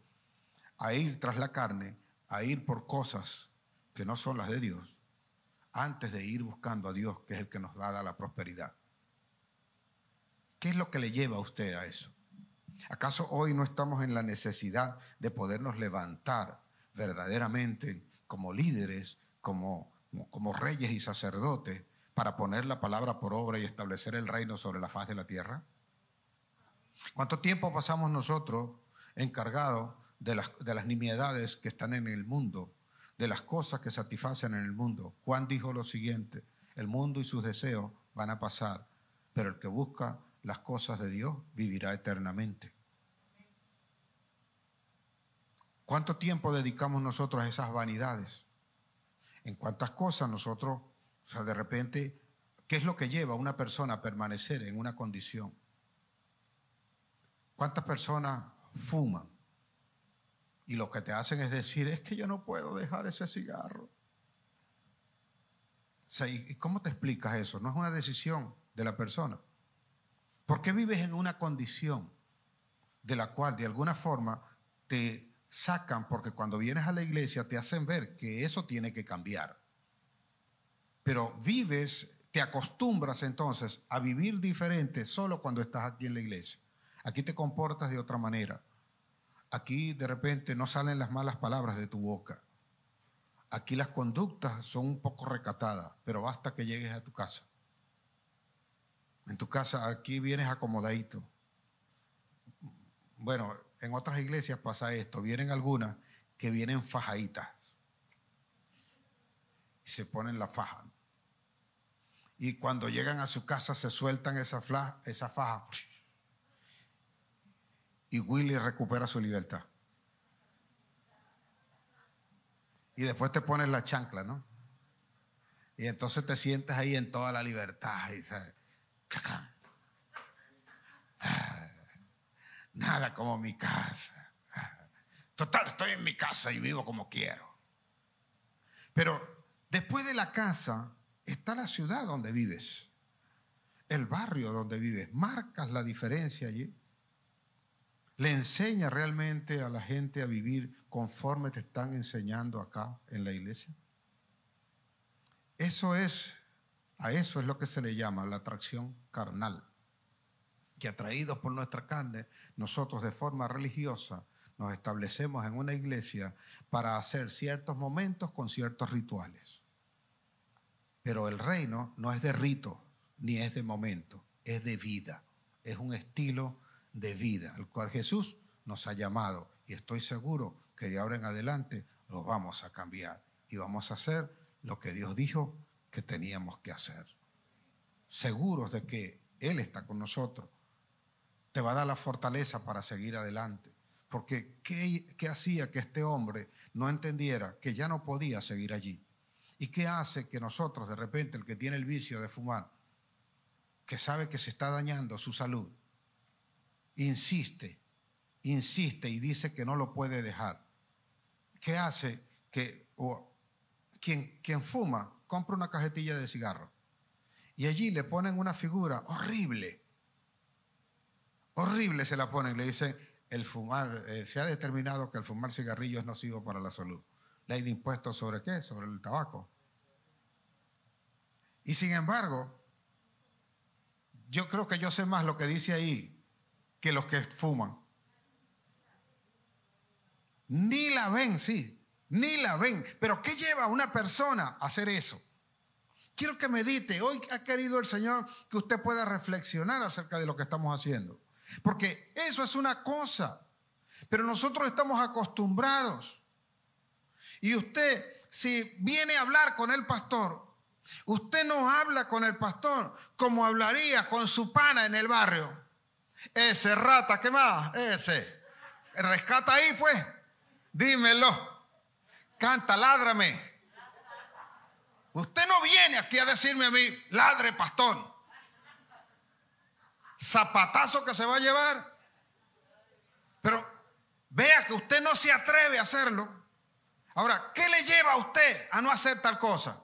a ir tras la carne, a ir por cosas que no son las de Dios, antes de ir buscando a Dios, que es el que nos da la prosperidad? ¿Qué es lo que le lleva a usted a eso? ¿Acaso hoy no estamos en la necesidad de podernos levantar verdaderamente como líderes, como reyes y sacerdotes, para poner la palabra por obra y establecer el reino sobre la faz de la tierra? ¿Cuánto tiempo pasamos nosotros encargados de las nimiedades que están en el mundo, de las cosas que satisfacen en el mundo? Juan dijo lo siguiente: el mundo y sus deseos van a pasar, pero el que busca las cosas de Dios vivirá eternamente. ¿Cuánto tiempo dedicamos nosotros a esas vanidades? ¿En cuántas cosas nosotros, de repente, qué es lo que lleva a una persona a permanecer en una condición? ¿Cuántas personas fuman? Y lo que te hacen es decir, es que yo no puedo dejar ese cigarro. O sea, ¿y cómo te explicas eso? No es una decisión de la persona. ¿Por qué vives en una condición de la cual de alguna forma te sacan? Porque cuando vienes a la iglesia te hacen ver que eso tiene que cambiar. Pero te acostumbras entonces a vivir diferente solo cuando estás aquí en la iglesia. Aquí te comportas de otra manera. Aquí de repente no salen las malas palabras de tu boca. Aquí las conductas son un poco recatadas, pero basta que llegues a tu casa. En tu casa aquí vienes acomodadito. Bueno, en otras iglesias pasa esto. Vienen algunas que vienen fajaditas. Y se ponen la faja. Y cuando llegan a su casa se sueltan esa faja. Y Willy recupera su libertad. Y después te pones la chancla, ¿no? Y entonces te sientes ahí en toda la libertad. Y ¿sabes? Nada como mi casa. Total, estoy en mi casa y vivo como quiero. Pero después de la casa está la ciudad donde vives, el barrio donde vives. Marcas la diferencia allí. Le enseña realmente a la gente a vivir conforme te están enseñando acá en la iglesia. A eso es lo que se le llama la atracción carnal. Que atraídos por nuestra carne, nosotros de forma religiosa nos establecemos en una iglesia para hacer ciertos momentos con ciertos rituales. Pero el reino no es de rito, ni es de momento, es de vida. Es un estilo de vida, al cual Jesús nos ha llamado. Y estoy seguro que de ahora en adelante lo vamos a cambiar. Y vamos a hacer lo que Dios dijo que teníamos que hacer. Seguros de que Él está con nosotros. Te va a dar la fortaleza para seguir adelante. Porque ¿qué hacía que este hombre no entendiera que ya no podía seguir allí? ¿Y qué hace que nosotros, de repente, el que tiene el vicio de fumar, que sabe que se está dañando su salud, insiste y dice que no lo puede dejar? ¿Qué hace que quien fuma compra una cajetilla de cigarros y allí le ponen una figura horrible? Horrible se la ponen, le dicen, el fumar, se ha determinado que el fumar cigarrillo es nocivo para la salud. Ley de impuestos ¿sobre qué? Sobre el tabaco. Y sin embargo, yo creo que yo sé más lo que dice ahí que los que fuman. Ni la ven, sí, ni la ven. Pero ¿qué lleva a una persona a hacer eso? Quiero que medite. Hoy ha querido el Señor que usted pueda reflexionar acerca de lo que estamos haciendo. Porque eso es una cosa, pero nosotros estamos acostumbrados. Y usted, si viene a hablar con el pastor, usted no habla con el pastor como hablaría con su pana en el barrio. Ese rata, ¿qué más? Ese. Rescata ahí, pues. Dímelo. Canta, ládrame. Usted no viene aquí a decirme a mí, ladre, pastor. Zapatazo que se va a llevar. Pero vea que usted no se atreve a hacerlo. Ahora, ¿qué le lleva a usted a no hacer tal cosa?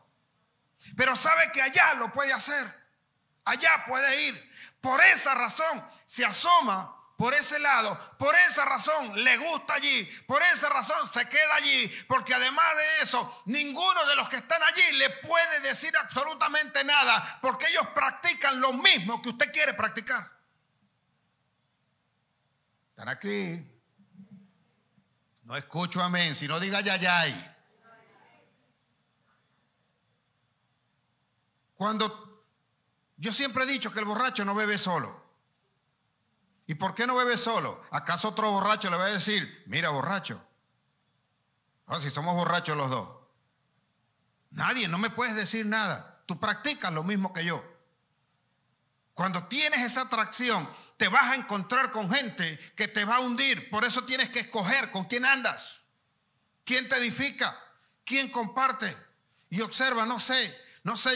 Pero sabe que allá lo puede hacer. Allá puede ir. Por esa razón se asoma por ese lado. Por esa razón le gusta allí. Por esa razón se queda allí. Porque además de eso, ninguno de los que están allí le puede decir absolutamente nada. Porque ellos practican lo mismo que usted quiere practicar. ¿Están aquí? No escucho amén. Si no, diga yayay. Cuando yo siempre he dicho que el borracho no bebe solo. ¿Y por qué no bebe solo? ¿Acaso otro borracho le va a decir, mira borracho? No, si somos borrachos los dos. Nadie, no me puedes decir nada. Tú practicas lo mismo que yo. Cuando tienes esa atracción, te vas a encontrar con gente que te va a hundir. Por eso tienes que escoger con quién andas. ¿Quién te edifica? ¿Quién comparte? Y observa, no sé,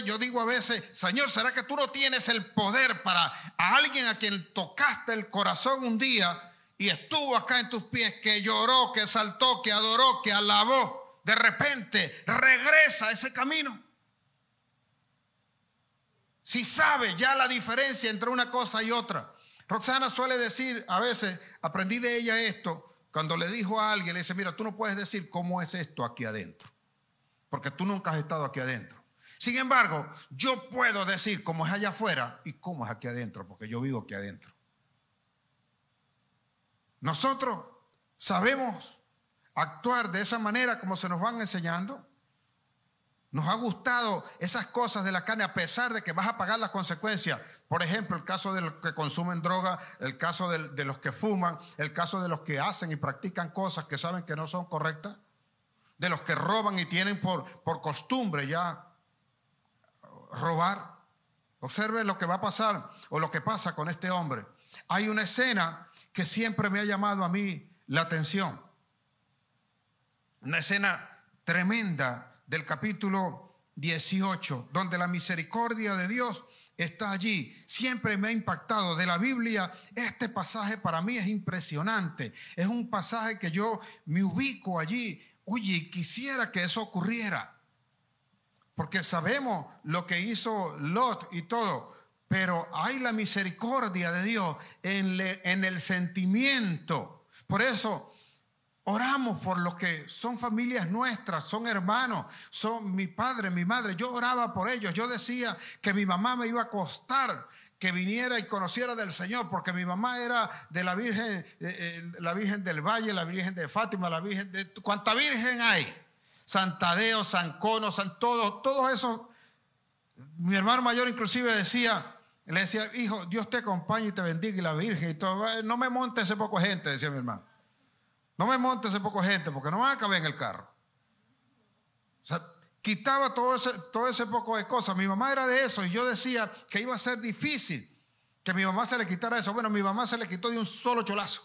yo digo a veces, Señor, ¿será que tú no tienes el poder para a alguien a quien tocaste el corazón un día y estuvo acá en tus pies, que lloró, que saltó, que adoró, que alabó? De repente regresa a ese camino. Si sabe ya la diferencia entre una cosa y otra. Roxana suele decir, a veces, aprendí de ella esto, cuando le dijo a alguien, le dice, mira, tú no puedes decir cómo es esto aquí adentro, porque tú nunca has estado aquí adentro. Sin embargo, yo puedo decir cómo es allá afuera y cómo es aquí adentro, porque yo vivo aquí adentro. Nosotros sabemos actuar de esa manera como se nos van enseñando. Nos ha gustado esas cosas de la carne, a pesar de que vas a pagar las consecuencias. Por ejemplo, el caso de los que consumen droga, el caso de los que fuman, el caso de los que hacen y practican cosas que saben que no son correctas, de los que roban y tienen por costumbre ya robar. Observe lo que va a pasar o lo que pasa con este hombre. Hay una escena que siempre me ha llamado a mí la atención. Una escena tremenda del capítulo 18, donde la misericordia de Dios está allí. Siempre me ha impactado de la Biblia. Este pasaje para mí es impresionante. Es un pasaje que yo me ubico allí. Oye, quisiera que eso ocurriera. Porque sabemos lo que hizo Lot y todo. Pero hay la misericordia de Dios en el sentimiento. Por eso oramos por los que son familias nuestras, son hermanos, son mi padre, mi madre. Yo oraba por ellos. Yo decía que mi mamá me iba a costar que viniera y conociera del Señor, porque mi mamá era de la Virgen del Valle, la Virgen de Fátima, la Virgen de... ¿Cuánta virgen hay? Santadeo, San Cono, todos esos. Mi hermano mayor inclusive le decía, hijo, Dios te acompañe y te bendiga y la Virgen y todo. No me monte ese poco gente, decía mi hermano. No me monte ese poco gente porque no van a caber en el carro. O sea, quitaba todo ese poco de cosas. Mi mamá era de eso y yo decía que iba a ser difícil que a mi mamá se le quitara eso. Bueno, mi mamá se le quitó de un solo cholazo.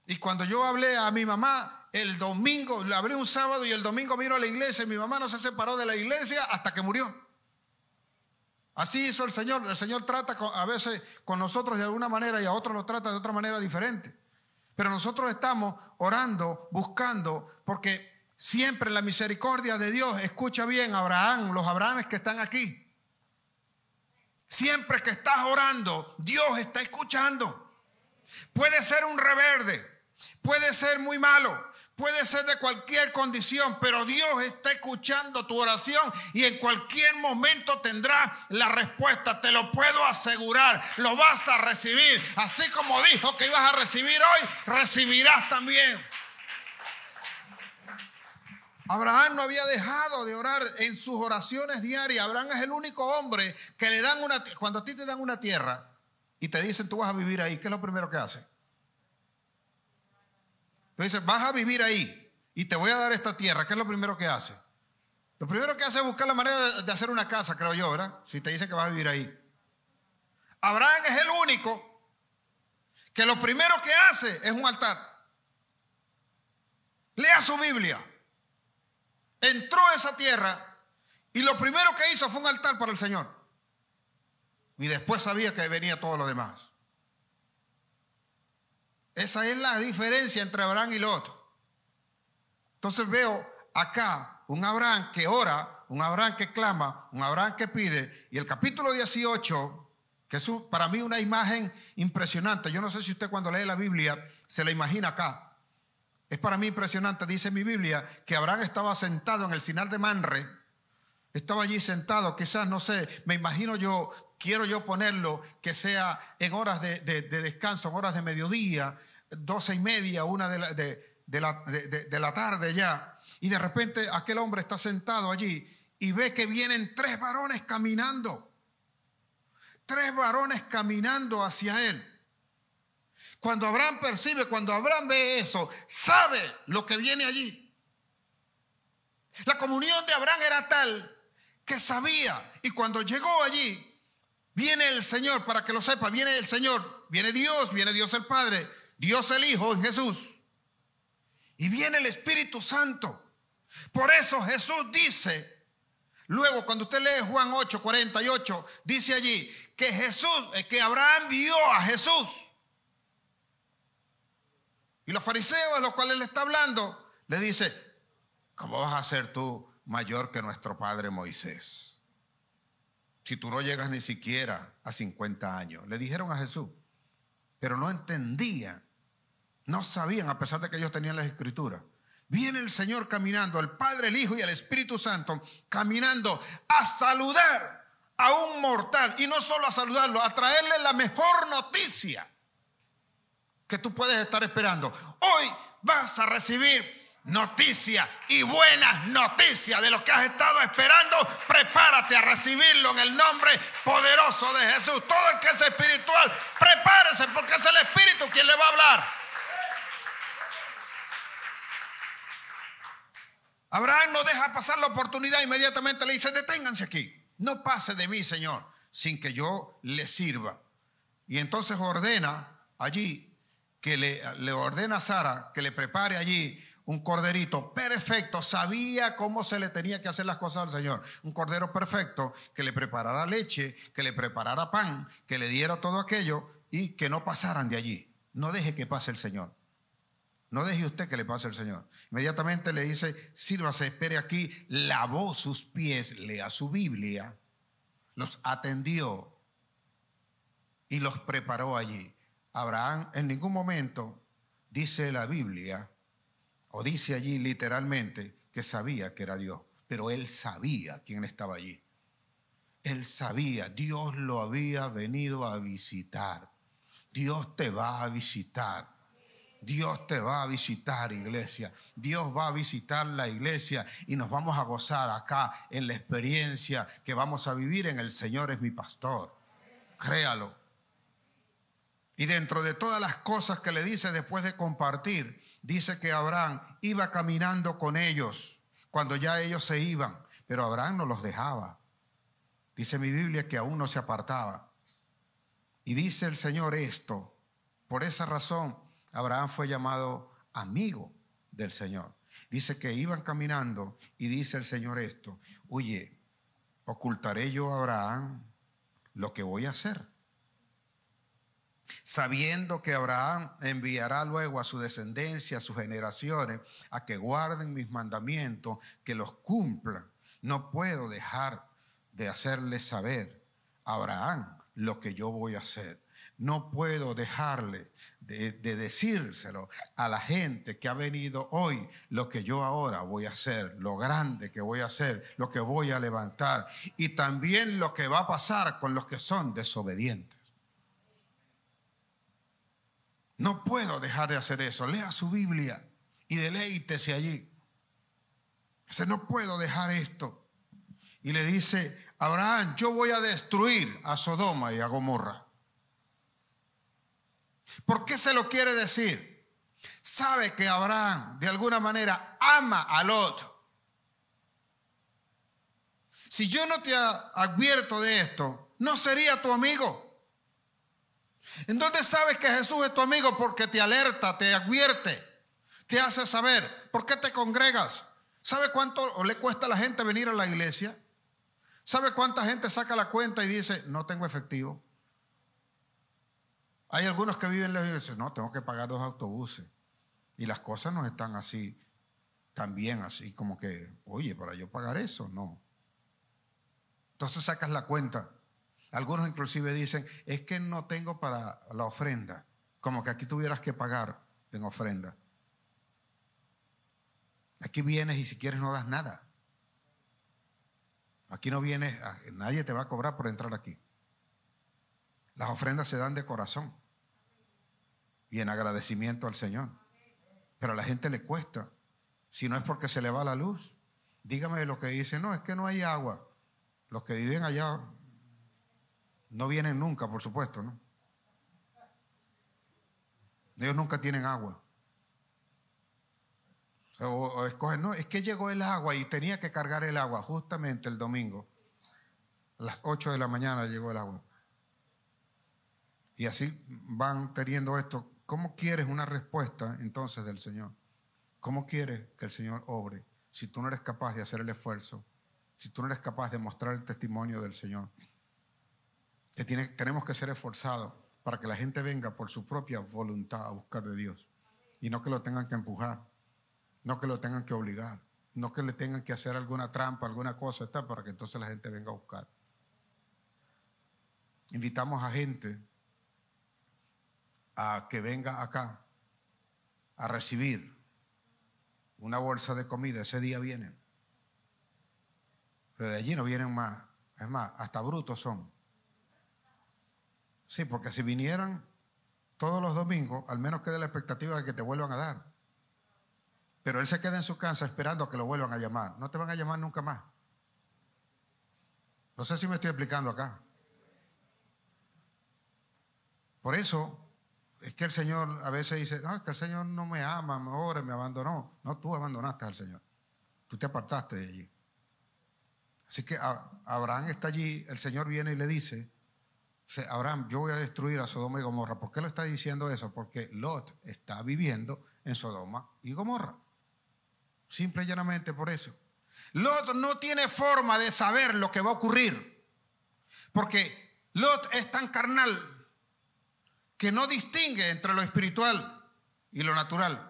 Y cuando yo hablé a mi mamá el domingo, le hablé un sábado y el domingo vino a la iglesia y mi mamá no se separó de la iglesia hasta que murió. Así hizo el Señor. El Señor trata a veces con nosotros de alguna manera y a otros lo trata de otra manera diferente. Pero nosotros estamos orando, buscando, porque siempre la misericordia de Dios, escucha bien, Abraham, los Abrahames que están aquí. Siempre que estás orando, Dios está escuchando. Puede ser un reverde, puede ser muy malo, puede ser de cualquier condición, pero Dios está escuchando tu oración y en cualquier momento tendrá la respuesta. Te lo puedo asegurar, lo vas a recibir. Así como dijo que ibas a recibir hoy, recibirás también. Abraham no había dejado de orar en sus oraciones diarias. Abraham es el único hombre que le dan cuando a ti te dan una tierra y te dicen tú vas a vivir ahí, ¿qué es lo primero que hace? Tú dices, vas a vivir ahí y te voy a dar esta tierra. ¿Qué es lo primero que hace? Lo primero que hace es buscar la manera de hacer una casa, creo yo, ¿verdad? Si te dicen que vas a vivir ahí. Abraham es el único que lo primero que hace es un altar. Lea su Biblia. Entró a esa tierra y lo primero que hizo fue un altar para el Señor. Y después sabía que venía todo lo demás. Esa es la diferencia entre Abraham y Lot. Entonces veo acá un Abraham que ora, un Abraham que clama, un Abraham que pide. Y el capítulo 18, que es para mí una imagen impresionante. Yo no sé si usted cuando lee la Biblia se la imagina acá. Es para mí impresionante. Dice mi Biblia que Abraham estaba sentado en el Sinar de Manre. Estaba allí sentado, quizás, no sé, me imagino yo. Quiero yo ponerlo que sea en horas de descanso, en horas de mediodía, 12:30, 1 de la tarde ya. Y de repente aquel hombre está sentado allí y ve que vienen 3 varones caminando. 3 varones caminando hacia él. Cuando Abraham percibe, cuando Abraham ve eso, sabe lo que viene allí. La comunión de Abraham era tal que sabía. Y cuando llegó allí, viene el Señor, para que lo sepa, viene el Señor, viene Dios el Padre, Dios el Hijo en Jesús. Y viene el Espíritu Santo. Por eso Jesús dice, luego cuando usted lee Juan 8:48, dice allí que Abraham vio a Jesús. Y los fariseos a los cuales le está hablando, le dice, ¿cómo vas a ser tú mayor que nuestro padre Moisés? Si tú no llegas ni siquiera a 50 años. Le dijeron a Jesús, pero no entendían, no sabían, a pesar de que ellos tenían las escrituras. Viene el Señor caminando, el Padre, el Hijo y el Espíritu Santo, caminando a saludar a un mortal. Y no solo a saludarlo, a traerle la mejor noticia que tú puedes estar esperando. Hoy vas a recibir Noticias y buenas noticias de lo que has estado esperando. Prepárate a recibirlo en el nombre poderoso de Jesús. Todo el que es espiritual, prepárese, porque es el Espíritu quien le va a hablar. Abraham no deja pasar la oportunidad, inmediatamente le dice: deténganse aquí, no pase de mí, Señor, sin que yo le sirva. Y entonces ordena allí, que le ordena a Sara que le prepare allí un corderito perfecto. Sabía cómo se le tenía que hacer las cosas al Señor. Un cordero perfecto, que le preparara leche, que le preparara pan, que le diera todo aquello y que no pasaran de allí. No deje que pase el Señor. No deje usted que le pase el Señor. Inmediatamente le dice: sírvase, espere aquí. Lavó sus pies, lea su Biblia, los atendió y los preparó allí. Abraham en ningún momento, dice la Biblia, o dice allí literalmente, que sabía que era Dios. Pero él sabía quién estaba allí. Él sabía, Dios lo había venido a visitar. Dios te va a visitar. Dios te va a visitar, iglesia. Dios va a visitar la iglesia y nos vamos a gozar acá en la experiencia que vamos a vivir en el Señor es mi pastor. Créalo. Y dentro de todas las cosas que le dice después de compartir, dice que Abraham iba caminando con ellos cuando ya ellos se iban, pero Abraham no los dejaba. Dice mi Biblia que aún no se apartaba. Y dice el Señor esto: por esa razón Abraham fue llamado amigo del Señor. Dice que iban caminando y dice el Señor esto: oye, ¿ocultaré yo a Abraham lo que voy a hacer? Sabiendo que Abraham enviará luego a su descendencia, a sus generaciones, a que guarden mis mandamientos, que los cumplan. No puedo dejar de hacerle saber a Abraham lo que yo voy a hacer. No puedo dejarle de decírselo a la gente que ha venido hoy, lo que yo ahora voy a hacer, lo grande que voy a hacer, lo que voy a levantar, y también lo que va a pasar con los que son desobedientes. No puedo dejar de hacer eso. Lea su Biblia y deleítese allí. Dice: no puedo dejar esto. Y le dice: Abraham, yo voy a destruir a Sodoma y a Gomorra. ¿Por qué se lo quiere decir? Sabe que Abraham de alguna manera ama a Lot. Si yo no te advierto de esto, no sería tu amigo. ¿En dónde sabes que Jesús es tu amigo? Porque te alerta, te advierte, te hace saber. ¿Por qué te congregas? ¿Sabe cuánto le cuesta a la gente venir a la iglesia? ¿Sabe cuánta gente saca la cuenta y dice: no tengo efectivo? Hay algunos que viven lejos y dicen: no, tengo que pagar 2 autobuses. Y las cosas no están así, también así como que, oye, para yo pagar eso, no. Entonces sacas la cuenta. Algunos inclusive dicen: es que no tengo para la ofrenda. Como que aquí tuvieras que pagar en ofrenda. Aquí vienes y si quieres no das nada. Aquí no vienes, nadie te va a cobrar por entrar aquí. Las ofrendas se dan de corazón y en agradecimiento al Señor. Pero a la gente le cuesta. Si no es porque se le va la luz. Dígame lo que dice: no, es que no hay agua. Los que viven allá no vienen nunca, por supuesto, ¿no? Ellos nunca tienen agua. O escogen: no, es que llegó el agua y tenía que cargar el agua. Justamente el domingo, a las 8 de la mañana llegó el agua. Y así van teniendo esto. ¿Cómo quieres una respuesta entonces del Señor? ¿Cómo quieres que el Señor obre si tú no eres capaz de hacer el esfuerzo? Si tú no eres capaz de mostrar el testimonio del Señor. Tenemos que ser esforzados para que la gente venga por su propia voluntad a buscar de Dios. Y no que lo tengan que empujar, no que lo tengan que obligar, no que le tengan que hacer alguna trampa, alguna cosa, para que entonces la gente venga a buscar. Invitamos a gente a que venga acá a recibir una bolsa de comida. Ese día vienen, pero de allí no vienen más. Es más, hasta brutos son. Sí, porque si vinieran todos los domingos, al menos queda la expectativa de que te vuelvan a dar. pero él se queda en su casa esperando a que lo vuelvan a llamar. No te van a llamar nunca más. No sé si me estoy explicando acá. Por eso es que el Señor a veces dice, no, es que el Señor no me ama, ahora me abandonó. No, tú abandonaste al Señor. Tú te apartaste de allí. Así que Abraham está allí, el Señor viene y le dice, Abraham, yo voy a destruir a Sodoma y Gomorra. ¿Por qué lo está diciendo eso? Porque Lot está viviendo en Sodoma y Gomorra. Simple y llanamente por eso. Lot no tiene forma de saber lo que va a ocurrir, porque Lot es tan carnal que no distingue entre lo espiritual y lo natural.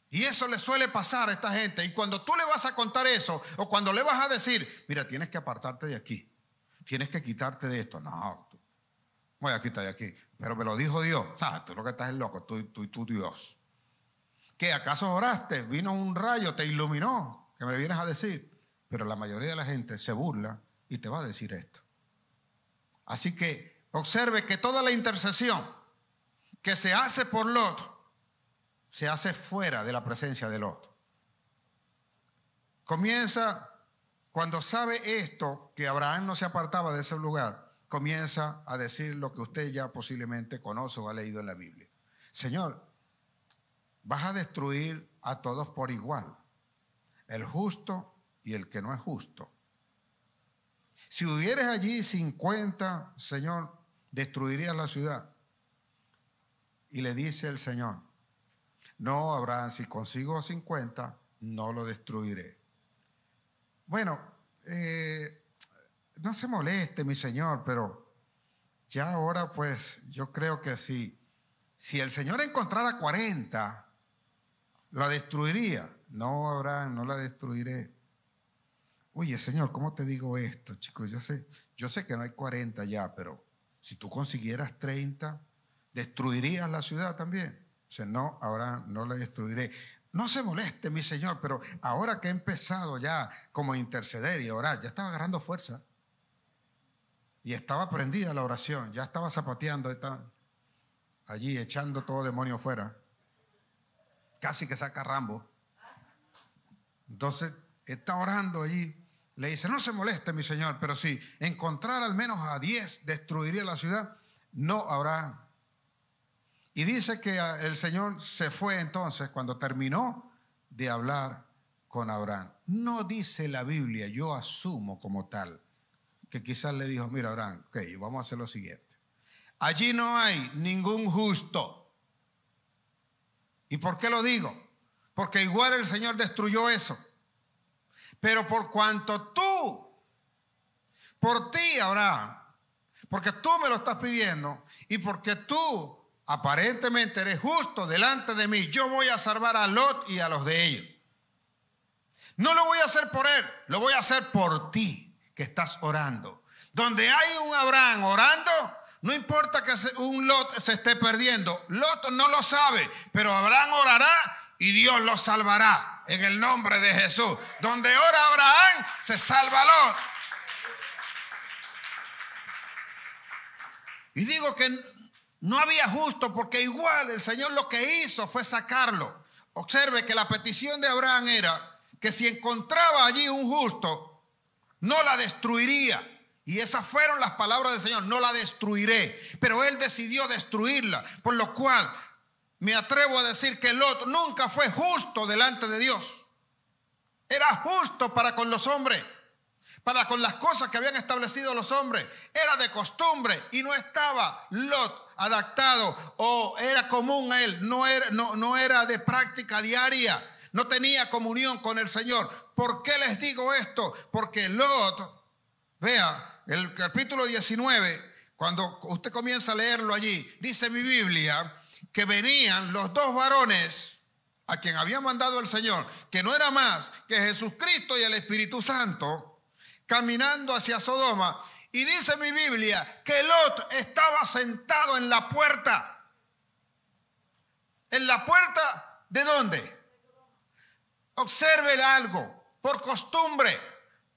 Y eso le suele pasar a esta gente. Y cuando tú le vas a contar eso, o cuando le vas a decir, mira, tienes que apartarte de aquí, tienes que quitarte de esto. No, voy a quitar de aquí. Pero me lo dijo Dios. Tú lo que estás es loco, tú y tu Dios. ¿Qué? ¿Acaso oraste? Vino un rayo, te iluminó, que me vienes a decir. Pero la mayoría de la gente se burla y te va a decir esto. Así que observe que toda la intercesión que se hace por Lot se hace fuera de la presencia de Lot. Comienza, cuando sabe esto, que Abraham no se apartaba de ese lugar, comienza a decir lo que usted ya posiblemente conoce o ha leído en la Biblia. Señor, vas a destruir a todos por igual, el justo y el que no es justo. Si hubieras allí 50, Señor, destruirías la ciudad. Y le dice el Señor, no, Abraham, si consigo 50, no lo destruiré. Bueno, no se moleste, mi Señor, pero ya ahora pues yo creo que si el Señor encontrara 40, ¿la destruiría? No, Abraham, no la destruiré. Oye, Señor, ¿cómo te digo esto, chicos? Yo sé que no hay 40 ya, pero si tú consiguieras 30, ¿destruirías la ciudad también? Dice, no, ahora no la destruiré. No se moleste, mi Señor, pero ahora que he empezado ya como a interceder y a orar, ya estaba agarrando fuerza. Y estaba prendida la oración, ya estaba zapateando, estaba allí echando todo demonio fuera. Casi que saca Rambo. Entonces, está orando allí. Le dice, no se moleste, mi Señor, pero si encontrara al menos a 10, destruiría la ciudad. No habrá. Y dice que el Señor se fue entonces cuando terminó de hablar con Abraham. No dice la Biblia, yo asumo como tal, que quizás le dijo, mira Abraham, ok, vamos a hacer lo siguiente. Allí no hay ningún justo. ¿Y por qué lo digo? Porque igual el Señor destruyó eso. Pero por cuanto por ti, Abraham, porque tú me lo estás pidiendo y porque tú aparentemente eres justo delante de mí, yo voy a salvar a Lot y a los de ellos. No lo voy a hacer por él, lo voy a hacer por ti que estás orando. Donde hay un Abraham orando, no importa que un Lot se esté perdiendo. Lot no lo sabe, pero Abraham orará y Dios lo salvará. En el nombre de Jesús. Donde ora Abraham, se salva Lot. Y digo que no había justo porque igual el Señor lo que hizo fue sacarlo. Observe que la petición de Abraham era que si encontraba allí un justo, no la destruiría. Y esas fueron las palabras del Señor, no la destruiré. Pero él decidió destruirla, por lo cual me atrevo a decir que Lot nunca fue justo delante de Dios. Era justo para con los hombres, para con las cosas que habían establecido los hombres. Era de costumbre y no estaba Lot adaptado o era común a él. No era de práctica diaria. No tenía comunión con el Señor. ¿Por qué les digo esto? Porque Lot, vea, el capítulo 19, cuando usted comienza a leerlo allí, dice mi Biblia que venían los dos varones a quien había mandado el Señor, que no era más que Jesucristo y el Espíritu Santo, caminando hacia Sodoma. Y dice mi Biblia que Lot estaba sentado en la puerta. ¿En la puerta de dónde? Observe algo, por costumbre,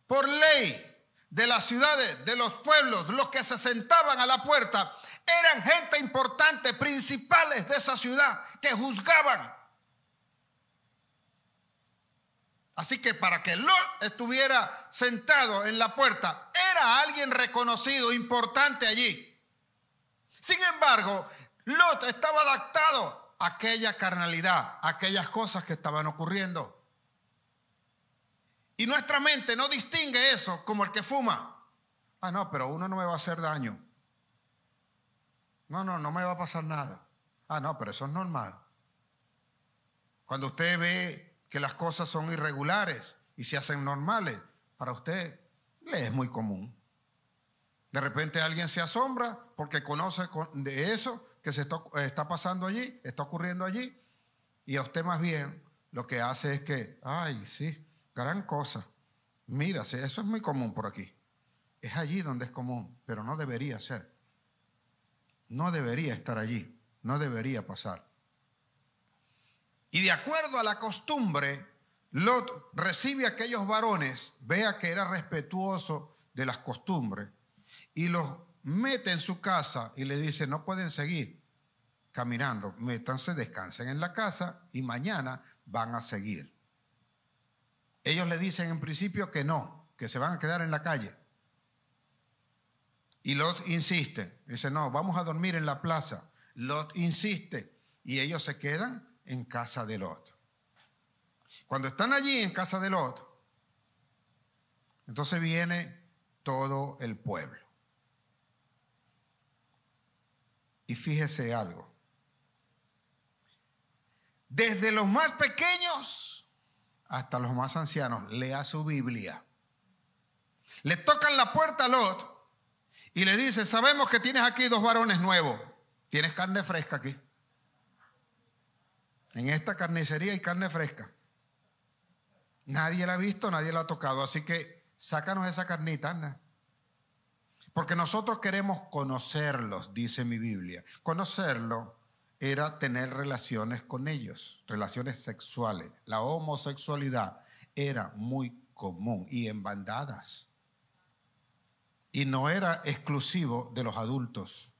por ley de las ciudades, de los pueblos, los que se sentaban a la puerta eran gente importante, principales de esa ciudad, que juzgaban. Así que para que Lot estuviera sentado en la puerta, era alguien reconocido, importante allí. Sin embargo, Lot estaba adaptado a aquella carnalidad, a aquellas cosas que estaban ocurriendo. Y nuestra mente no distingue eso como el que fuma. Ah, no, pero uno no me va a hacer daño. No me va a pasar nada. Ah, no, pero eso es normal. Cuando usted ve que las cosas son irregulares y se hacen normales, para usted le es muy común. De repente alguien se asombra porque conoce de eso que se está pasando allí, está ocurriendo allí, y a usted más bien lo que hace es que, ay, sí, gran cosa. Mira, eso es muy común por aquí. Es allí donde es común, pero no debería ser. No debería estar allí, no debería pasar. Y de acuerdo a la costumbre, Lot recibe a aquellos varones, vea que era respetuoso de las costumbres, y los mete en su casa y le dice, no pueden seguir caminando, métanse, descansen en la casa y mañana van a seguir. Ellos le dicen en principio que no, que se van a quedar en la calle. Y Lot insiste, dice, no, vamos a dormir en la plaza. Lot insiste y ellos se quedan en casa de Lot. Cuando están allí en casa de Lot, entonces viene todo el pueblo. Y fíjese algo. Desde los más pequeños hasta los más ancianos, lea su Biblia. Le tocan la puerta a Lot y le dice, sabemos que tienes aquí 2 varones nuevos. ¿Tienes carne fresca aquí? En esta carnicería hay carne fresca. Nadie la ha visto, nadie la ha tocado. Así que sácanos esa carnita, anda. Porque nosotros queremos conocerlos, dice mi Biblia. Conocerlo era tener relaciones con ellos, relaciones sexuales. La homosexualidad era muy común y en bandadas. Y no era exclusivo de los adultos.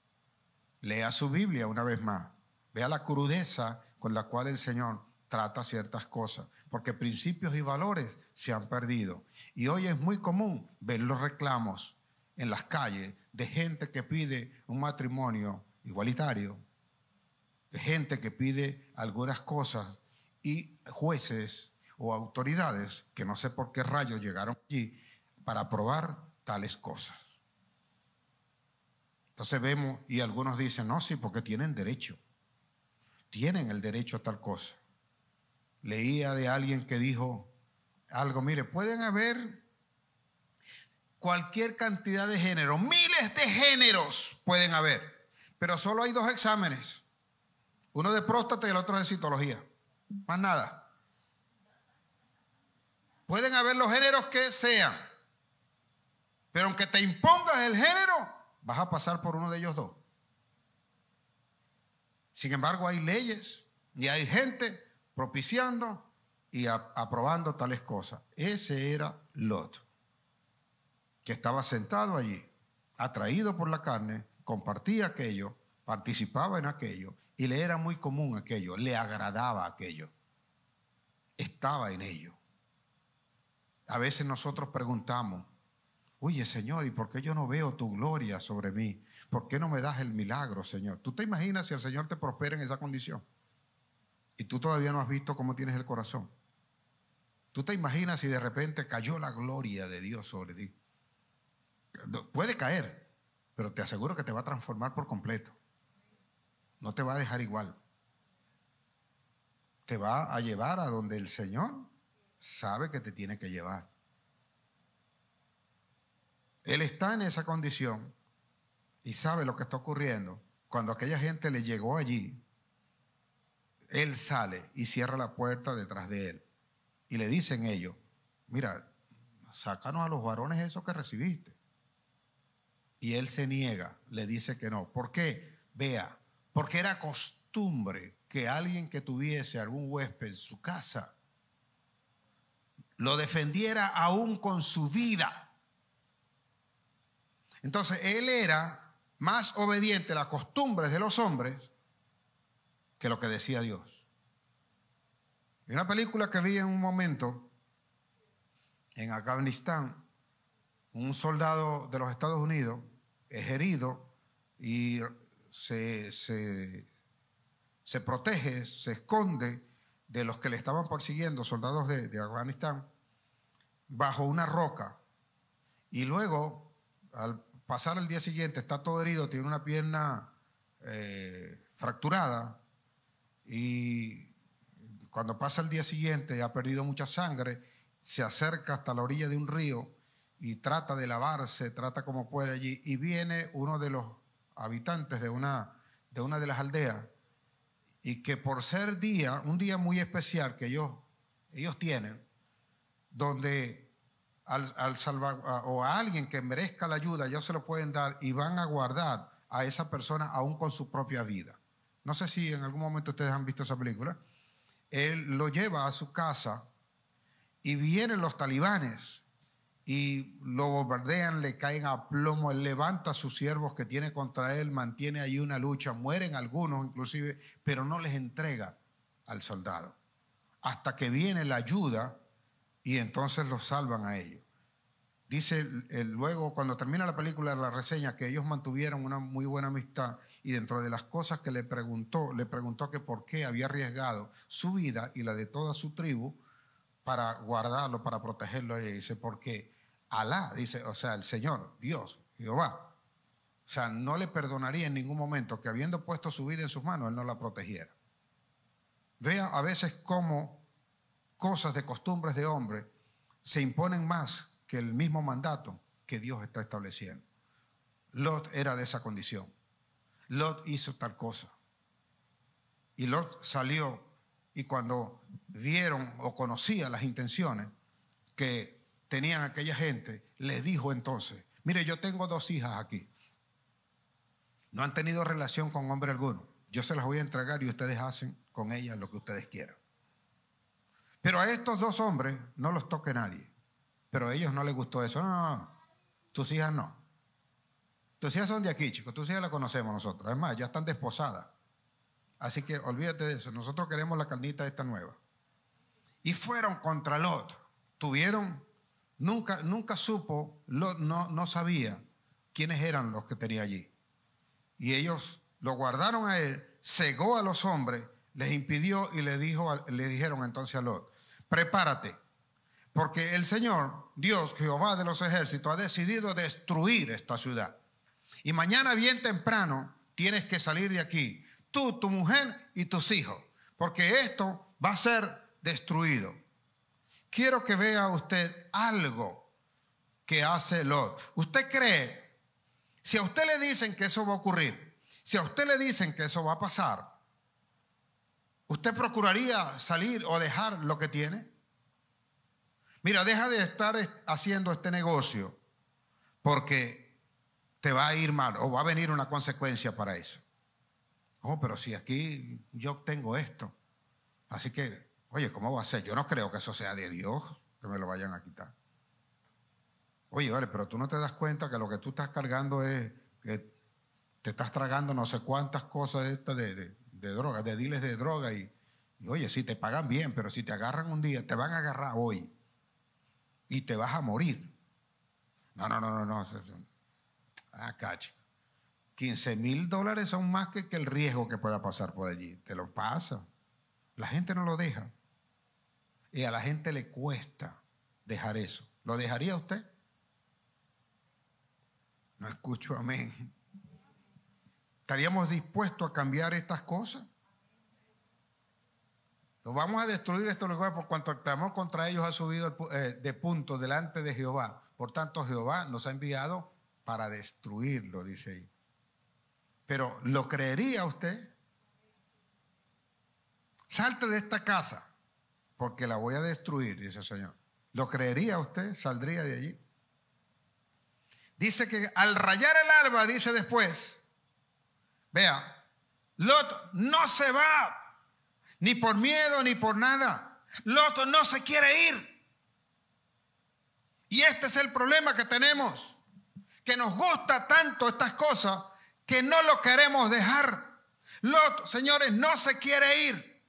Lea su Biblia una vez más. Vea la crudeza con la cual el Señor trata ciertas cosas, porque principios y valores se han perdido. Y hoy es muy común ver los reclamos en las calles de gente que pide un matrimonio igualitario, de gente que pide algunas cosas y jueces o autoridades que no sé por qué rayos llegaron allí para aprobar tales cosas. Entonces vemos y algunos dicen, no, sí, porque tienen derecho. Tienen el derecho a tal cosa. Leía de alguien que dijo algo, mire, pueden haber cualquier cantidad de géneros, miles de géneros pueden haber, pero solo hay 2 exámenes, uno de próstata y el otro de citología, más nada. Pueden haber los géneros que sean, pero aunque te impongas el género, vas a pasar por uno de ellos 2. Sin embargo, hay leyes y hay gente propiciando y aprobando tales cosas. Ese era Lot, que estaba sentado allí, atraído por la carne, compartía aquello, participaba en aquello y le era muy común aquello, le agradaba aquello, estaba en ello. A veces nosotros preguntamos, oye Señor, ¿y por qué yo no veo tu gloria sobre mí? ¿Por qué no me das el milagro, Señor? ¿Tú te imaginas si el Señor te prospera en esa condición? Y tú todavía no has visto cómo tienes el corazón. ¿Tú te imaginas si de repente cayó la gloria de Dios sobre ti? Puede caer, pero te aseguro que te va a transformar por completo. No te va a dejar igual. Te va a llevar a donde el Señor sabe que te tiene que llevar. Él está en esa condición y sabe lo que está ocurriendo. Cuando aquella gente le llegó allí, él sale y cierra la puerta detrás de él. Y le dicen ellos, mira, sácanos a los varones esos que recibiste. Y él se niega, le dice que no. ¿Por qué? Vea, porque era costumbre que alguien que tuviese algún huésped en su casa lo defendiera aún con su vida. Entonces él era más obediente a las costumbres de los hombres que lo que decía Dios. Hay una película que vi en un momento en Afganistán, un soldado de los Estados Unidos es herido y se protege, se esconde de los que le estaban persiguiendo, soldados de Afganistán, bajo una roca. Y luego, al pasar el día siguiente, está todo herido, tiene una pierna fracturada, y cuando pasa el día siguiente ha perdido mucha sangre, se acerca hasta la orilla de un río y trata de lavarse, trata como puede allí, y viene uno de los habitantes de una de las aldeas, y que por ser un día muy especial que ellos tienen, donde al salvar o a alguien que merezca la ayuda, ellos se lo pueden dar y van a guardar a esa persona aún con su propia vida. No sé si en algún momento ustedes han visto esa película. Él lo lleva a su casa y vienen los talibanes y lo bombardean, le caen a plomo, él levanta a sus siervos que tiene contra él, mantiene ahí una lucha, mueren algunos inclusive, pero no les entrega al soldado, hasta que viene la ayuda y entonces los salvan a ellos. Dice luego, cuando termina la película, la reseña, que ellos mantuvieron una muy buena amistad, y dentro de las cosas que le preguntó que por qué había arriesgado su vida y la de toda su tribu para guardarlo, para protegerlo. Y dice, porque Alá, dice, o sea, el Señor, Dios, Jehová, o sea, no le perdonaría en ningún momento que habiendo puesto su vida en sus manos, Él no la protegiera. Vea a veces cómo cosas de costumbres de hombre se imponen más que el mismo mandato que Dios está estableciendo. Lot era de esa condición. Lot hizo tal cosa. Y Lot salió, y cuando vieron o conocía las intenciones que tenían aquella gente, les dijo entonces, mire, yo tengo 2 hijas aquí. No han tenido relación con hombre alguno. Yo se las voy a entregar y ustedes hacen con ellas lo que ustedes quieran. Pero a estos 2 hombres no los toque nadie. Pero a ellos no les gustó eso. No. Tus hijas no. Tus hijas son de aquí, chicos. Tus hijas las conocemos nosotros. Es más, ya están desposadas. Así que olvídate de eso. Nosotros queremos la carnita esta nueva. Y fueron contra Lot. Nunca supo, Lot no sabía quiénes eran los que tenía allí. Y ellos lo guardaron a él, cegó a los hombres, les impidió y le dijeron entonces a Lot, prepárate, porque el Señor, Dios, Jehová de los ejércitos, ha decidido destruir esta ciudad. Y mañana bien temprano tienes que salir de aquí, tú, tu mujer y tus hijos, porque esto va a ser destruido. Quiero que vea usted algo que hace Lot. ¿Usted cree? Si a usted le dicen que eso va a ocurrir, si a usted le dicen que eso va a pasar, ¿usted procuraría salir o dejar lo que tiene? Mira, deja de estar haciendo este negocio porque te va a ir mal o va a venir una consecuencia para eso. Oh, pero si aquí yo tengo esto, así que, oye, ¿cómo va a ser? Yo no creo que eso sea de Dios, que me lo vayan a quitar. Oye, vale, pero tú no te das cuenta que lo que tú estás cargando es que te estás tragando no sé cuántas cosas de droga, de dealers de droga, y oye, si te pagan bien, pero si te agarran un día, te van a agarrar hoy y te vas a morir. No. Cacho. $15,000 son más que el riesgo que pueda pasar por allí. Te lo pasa. La gente no lo deja. Y a la gente le cuesta dejar eso. ¿Lo dejaría usted? No escucho amén. ¿Estaríamos dispuestos a cambiar estas cosas? Nos vamos a destruir estos lugares por cuanto el clamor contra ellos ha subido de punto delante de Jehová. Por tanto, Jehová nos ha enviado para destruirlo, dice ahí. Pero ¿lo creería usted? Salte de esta casa porque la voy a destruir, dice el Señor. ¿Lo creería usted? ¿Saldría de allí? Dice que al rayar el alba, dice después, vea, Lot no se va, ni por miedo ni por nada. Lot no se quiere ir. Y este es el problema que tenemos, que nos gusta tanto estas cosas que no lo queremos dejar. Lot, señores, no se quiere ir.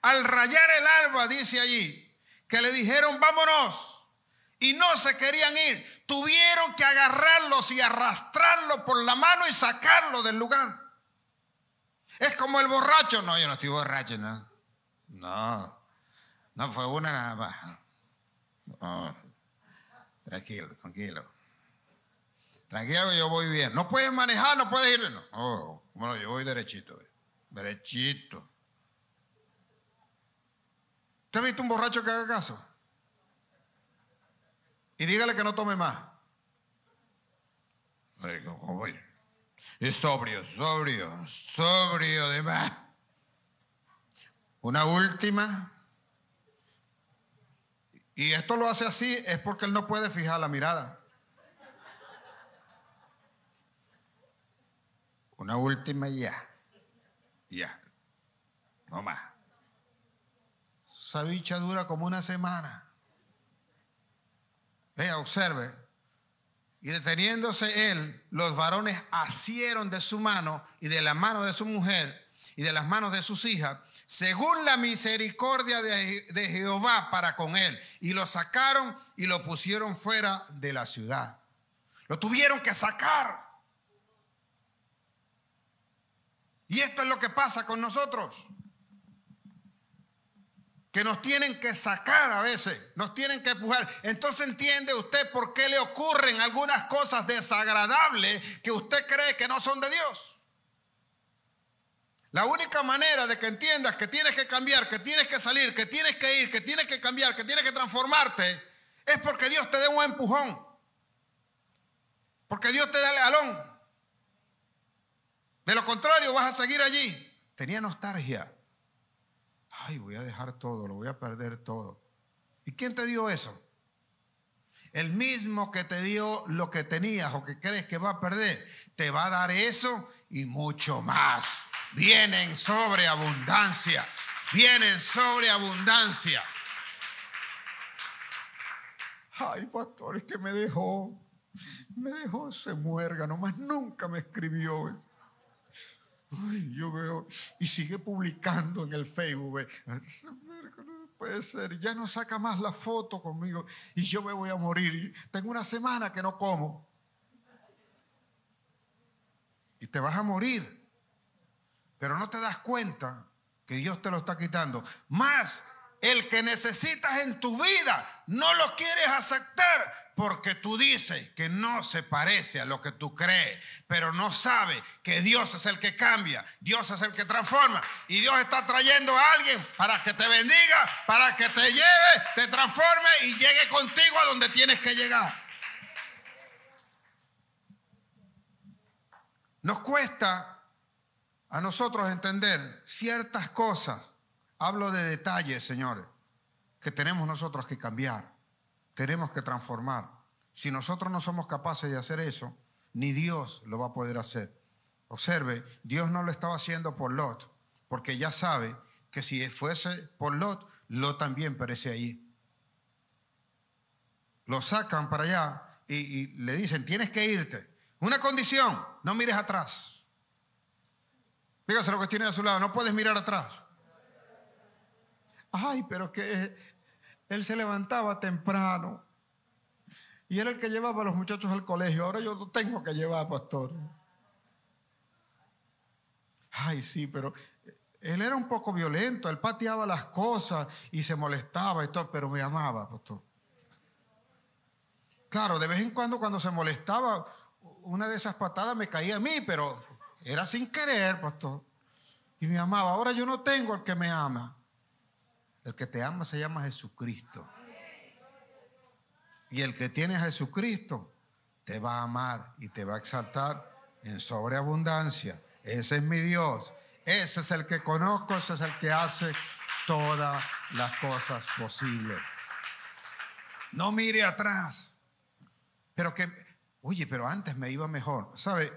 Al rayar el alba, dice allí, que le dijeron vámonos. y no se querían ir. Tuvieron que agarrarlos y arrastrarlos por la mano y sacarlos del lugar. Es como el borracho. No, yo no estoy borracho, no. No fue una nada más. No, tranquilo. Tranquilo, yo voy bien. No puedes manejar, no puedes ir. No, bueno, yo voy derechito. Derechito. ¿Usted ha visto un borracho que haga caso? Y dígale que no tome más. Es sobrio de más. Una última. Y esto lo hace así es porque él no puede fijar la mirada. Una última y ya. No más. Esa bicha dura como una semana. Vea, observe. Y deteniéndose él, los varones asieron de su mano y de la mano de su mujer y de las manos de sus hijas, según la misericordia de Jehová para con él. Y lo sacaron y lo pusieron fuera de la ciudad. Lo tuvieron que sacar. Y esto es lo que pasa con nosotros. Que nos tienen que sacar a veces, nos tienen que empujar. Entonces entiende usted por qué le ocurren algunas cosas desagradables que usted cree que no son de Dios. La única manera de que entiendas que tienes que cambiar, que tienes que salir, que tienes que ir, que tienes que cambiar, que tienes que transformarte, es porque Dios te dé un empujón. Porque Dios te da el jalón. De lo contrario vas a seguir allí. Tenía nostalgia. Ay, voy a dejar todo, lo voy a perder todo. ¿Y quién te dio eso? El mismo que te dio lo que tenías o que crees que va a perder, te va a dar eso y mucho más. Vienen sobreabundancia. Vienen sobreabundancia. Ay, pastor, es que me dejó ese muérgano, más nunca me escribió. Ay, yo veo, y sigue publicando en el Facebook. No puede ser, ya no saca más la foto conmigo y yo me voy a morir. Tengo una semana que no como. Y te vas a morir. Pero no te das cuenta que Dios te lo está quitando. Más el que necesitas en tu vida, no lo quieres aceptar. Porque tú dices que no se parece a lo que tú crees, pero no sabes que Dios es el que cambia, Dios es el que transforma. Y Dios está trayendo a alguien para que te bendiga, para que te lleve, te transforme y llegue contigo a donde tienes que llegar. Nos cuesta a nosotros entender ciertas cosas. Hablo de detalles, señores, que tenemos nosotros que cambiar. Tenemos que transformar. Si nosotros no somos capaces de hacer eso, ni Dios lo va a poder hacer. Observe, Dios no lo estaba haciendo por Lot, porque ya sabe que si fuese por Lot, Lot también perece allí. Lo sacan para allá y le dicen, tienes que irte. Una condición, no mires atrás. Fíjese lo que tiene a su lado, no puedes mirar atrás. Ay, pero que él se levantaba temprano y era el que llevaba a los muchachos al colegio. Ahora yo lo tengo que llevar, pastor. Ay, sí, pero él era un poco violento. Él pateaba las cosas y se molestaba y todo, pero me amaba, pastor. Claro, de vez en cuando se molestaba, una de esas patadas me caía a mí, pero era sin querer, pastor. Y me amaba. Ahora yo no tengo al que me ama. El que te ama se llama Jesucristo. Y el que tiene a Jesucristo te va a amar y te va a exaltar en sobreabundancia. Ese es mi Dios. Ese es el que conozco, ese es el que hace todas las cosas posibles. No mire atrás. Pero antes me iba mejor. ¿Sabe?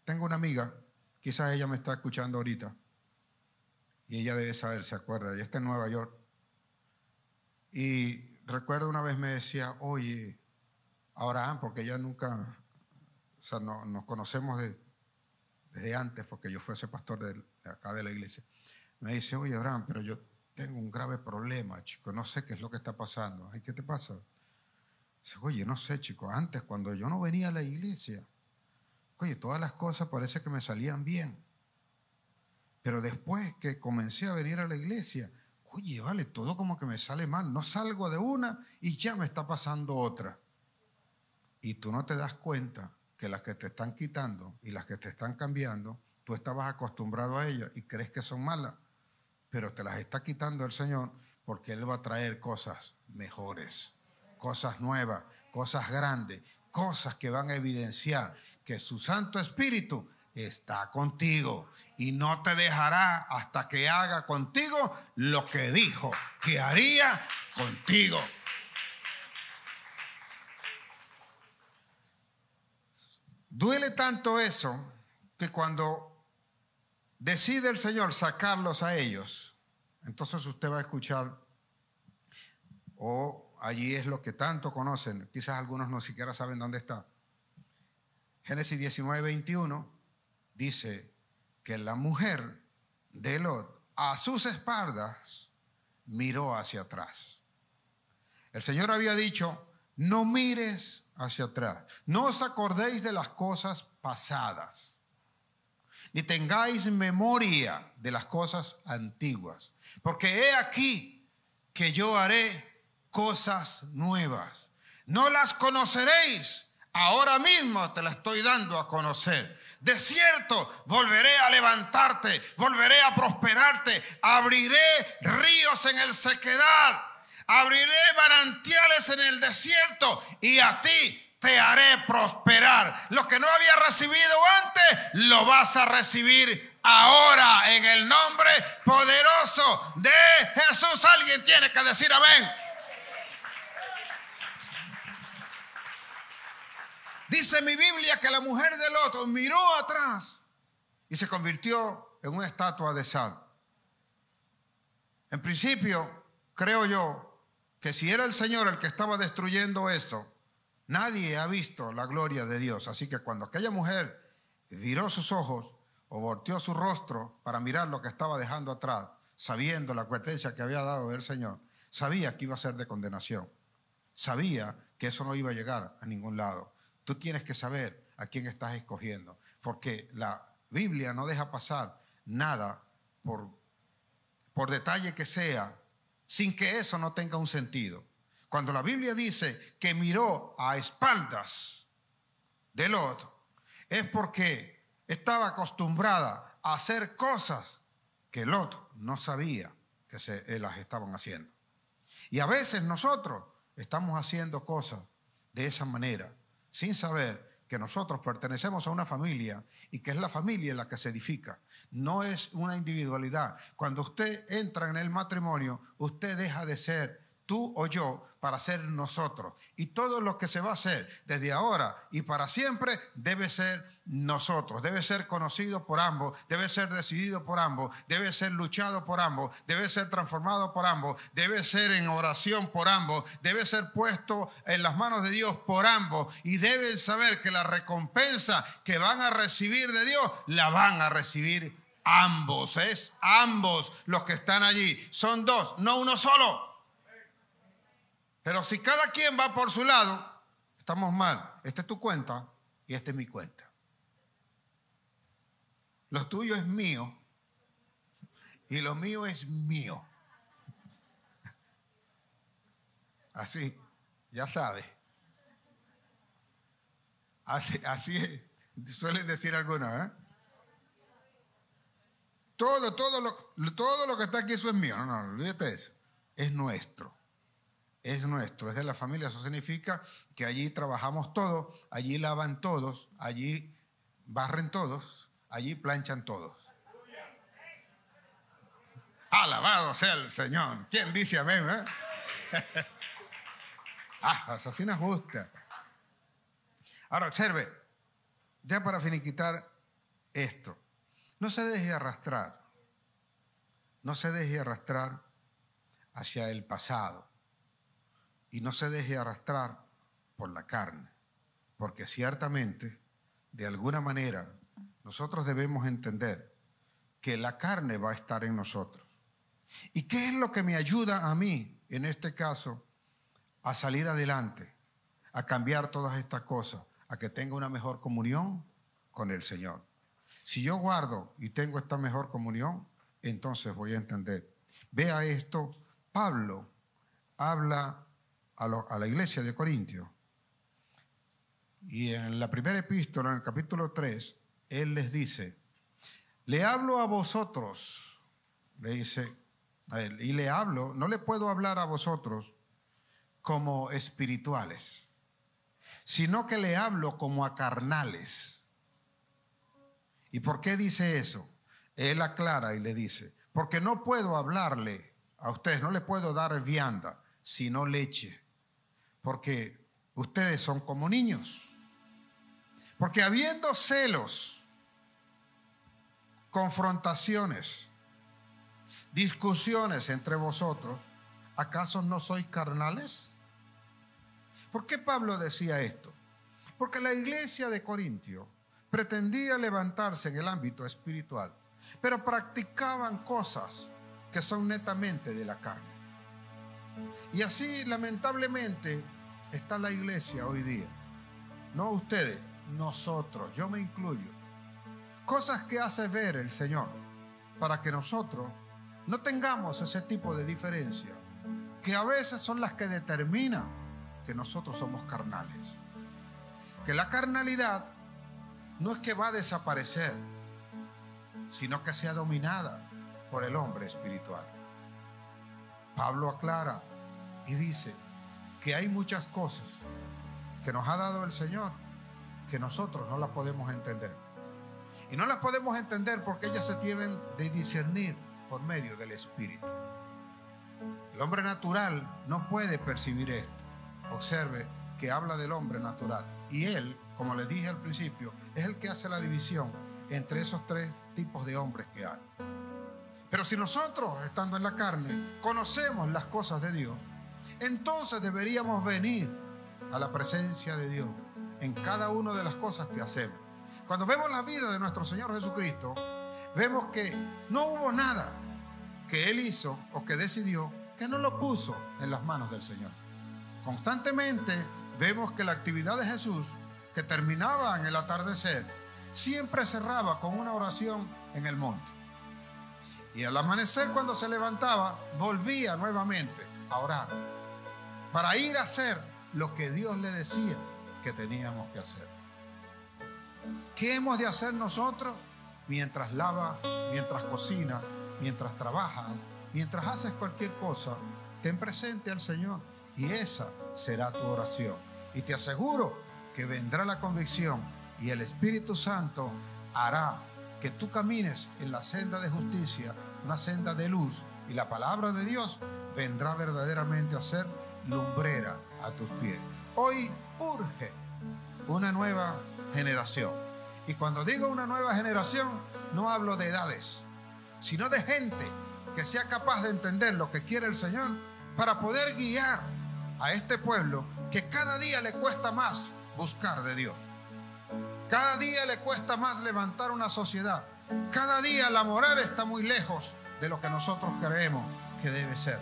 Tengo una amiga, quizás ella me está escuchando ahorita. Y ella debe saber, se acuerda, ella está en Nueva York. Y recuerdo una vez me decía, oye, Abraham, porque ella nunca, no, nos conocemos desde antes, porque yo fuese pastor de acá de la iglesia. Me dice, oye, Abraham, pero yo tengo un grave problema, chico, no sé qué es lo que está pasando. Ay, ¿qué te pasa? Oye, no sé, chicos, antes cuando yo no venía a la iglesia, oye, todas las cosas parece que me salían bien. Pero después que comencé a venir a la iglesia, oye, vale, todo como que me sale mal. No salgo de una y ya me está pasando otra. Y tú no te das cuenta que las que te están quitando y las que te están cambiando, tú estabas acostumbrado a ellas y crees que son malas, pero te las está quitando el Señor porque Él va a traer cosas mejores, cosas nuevas, cosas grandes, cosas que van a evidenciar que su Santo Espíritu está contigo y no te dejará hasta que haga contigo lo que dijo que haría contigo. Duele tanto eso que cuando decide el Señor sacarlos a ellos, entonces usted va a escuchar, allí es lo que tanto conocen, quizás algunos no siquiera saben dónde está. Génesis 19:21 dice que la mujer de Lot a sus espaldas miró hacia atrás. El Señor había dicho, no mires hacia atrás, no os acordéis de las cosas pasadas, ni tengáis memoria de las cosas antiguas, porque he aquí que yo haré cosas nuevas. No las conoceréis, ahora mismo te las estoy dando a conocer. De cierto, volveré a levantarte, volveré a prosperarte, abriré ríos en el sequedal, abriré manantiales en el desierto y a ti te haré prosperar. Lo que no había recibido antes, lo vas a recibir ahora en el nombre poderoso de Jesús. Alguien tiene que decir amén. Dice mi Biblia que la mujer de Lot miró atrás y se convirtió en una estatua de sal. En principio, creo yo que si era el Señor el que estaba destruyendo esto, nadie ha visto la gloria de Dios. Así que cuando aquella mujer viró sus ojos o volteó su rostro para mirar lo que estaba dejando atrás, sabiendo la advertencia que había dado el Señor, sabía que iba a ser de condenación. Sabía que eso no iba a llegar a ningún lado. Tú tienes que saber a quién estás escogiendo, porque la Biblia no deja pasar nada por detalle que sea, sin que eso no tenga un sentido. Cuando la Biblia dice que miró a espaldas de Lot, es porque estaba acostumbrada a hacer cosas que Lot no sabía que las estaban haciendo. Y a veces nosotros estamos haciendo cosas de esa manera, sin saber que nosotros pertenecemos a una familia y que es la familia la que se edifica. No es una individualidad. Cuando usted entra en el matrimonio, usted deja de ser tú o yo para ser nosotros. Y todo lo que se va a hacer desde ahora y para siempre debe ser nosotros. Debe ser conocido por ambos, debe ser decidido por ambos, debe ser luchado por ambos, debe ser transformado por ambos, debe ser en oración por ambos, debe ser puesto en las manos de Dios por ambos. Y deben saber que la recompensa que van a recibir de Dios, la van a recibir ambos. Es ambos los que están allí. Son dos, no uno solo. Pero si cada quien va por su lado, estamos mal. Esta es tu cuenta y esta es mi cuenta. Lo tuyo es mío y lo mío es mío. Así, ya sabes. Así suelen decir algunos, ¿eh? Todo lo que está aquí, eso es mío. No, olvídate de eso. Es nuestro. Es nuestro, es de la familia. Eso significa que allí trabajamos todos, allí lavan todos, allí barren todos, allí planchan todos. Alabado sea el Señor. ¿Quién dice amén? Así nos gusta. Ahora observe, ya para finiquitar esto, no se deje arrastrar, no se deje arrastrar hacia el pasado. Y no se deje arrastrar por la carne, porque ciertamente, de alguna manera, nosotros debemos entender que la carne va a estar en nosotros. ¿Y qué es lo que me ayuda a mí, en este caso, a salir adelante, a cambiar todas estas cosas, a que tenga una mejor comunión con el Señor. Si yo guardo y tengo esta mejor comunión, entonces voy a entender. Vea esto, Pablo habla a la iglesia de Corintios. Y en la primera epístola, en el capítulo 3, él les dice, le hablo a vosotros, le dice a él, y le hablo, no le puedo hablar a vosotros como espirituales, sino que le hablo como a carnales. ¿Y por qué dice eso? Él aclara y le dice, porque no puedo hablarle a ustedes, no le puedo dar vianda, sino leche, porque ustedes son como niños. Porque habiendo celos, confrontaciones, discusiones entre vosotros, ¿acaso no sois carnales? ¿Por qué Pablo decía esto? Porque la iglesia de Corintio pretendía levantarse en el ámbito espiritual, pero practicaban cosas que son netamente de la carne. Y así, lamentablemente, está la iglesia hoy día. No ustedes, nosotros, yo me incluyo. Cosas que hace ver el Señor para que nosotros no tengamos ese tipo de diferencia, que a veces son las que determinan que nosotros somos carnales. Que la carnalidad no es que va a desaparecer, sino que sea dominada por el hombre espiritual. Pablo aclara y dice que hay muchas cosas que nos ha dado el Señor que nosotros no las podemos entender. Y no las podemos entender porque ellas se tienen de discernir por medio del Espíritu. El hombre natural no puede percibir esto. Observe que habla del hombre natural. Y él, como les dije al principio, es el que hace la división entre esos tres tipos de hombres que hay. Pero si nosotros, estando en la carne, conocemos las cosas de Dios, entonces deberíamos venir a la presencia de Dios en cada una de las cosas que hacemos. Cuando vemos la vida de nuestro Señor Jesucristo, vemos que no hubo nada que Él hizo o que decidió que no lo puso en las manos del Señor. Constantemente vemos que la actividad de Jesús, que terminaba en el atardecer, siempre cerraba con una oración en el monte. Y al amanecer, cuando se levantaba, volvía nuevamente a orar para ir a hacer lo que Dios le decía que teníamos que hacer. ¿Qué hemos de hacer nosotros? Mientras lava, mientras cocina, mientras trabaja, mientras haces cualquier cosa, ten presente al Señor y esa será tu oración. Y te aseguro que vendrá la convicción y el Espíritu Santo hará que tú camines en la senda de justicia, una senda de luz, y la palabra de Dios vendrá verdaderamente a ser lumbrera a tus pies. Hoy urge una nueva generación. Y cuando digo una nueva generación, no hablo de edades, sino de gente que sea capaz de entender lo que quiere el Señor para poder guiar a este pueblo que cada día le cuesta más buscar de Dios. Cada día le cuesta más levantar una sociedad. Cada día la moral está muy lejos de lo que nosotros creemos que debe ser.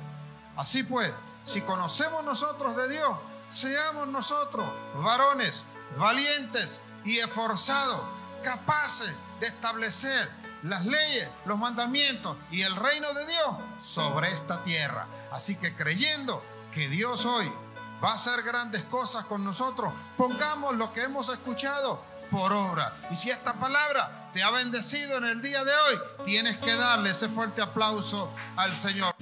Así pues, si conocemos nosotros de Dios, seamos nosotros varones valientes y esforzados, capaces de establecer las leyes, los mandamientos y el reino de Dios sobre esta tierra. Así que creyendo que Dios hoy va a hacer grandes cosas con nosotros, pongamos lo que hemos escuchado por obra. Y si esta palabra te ha bendecido en el día de hoy, tienes que darle ese fuerte aplauso al Señor.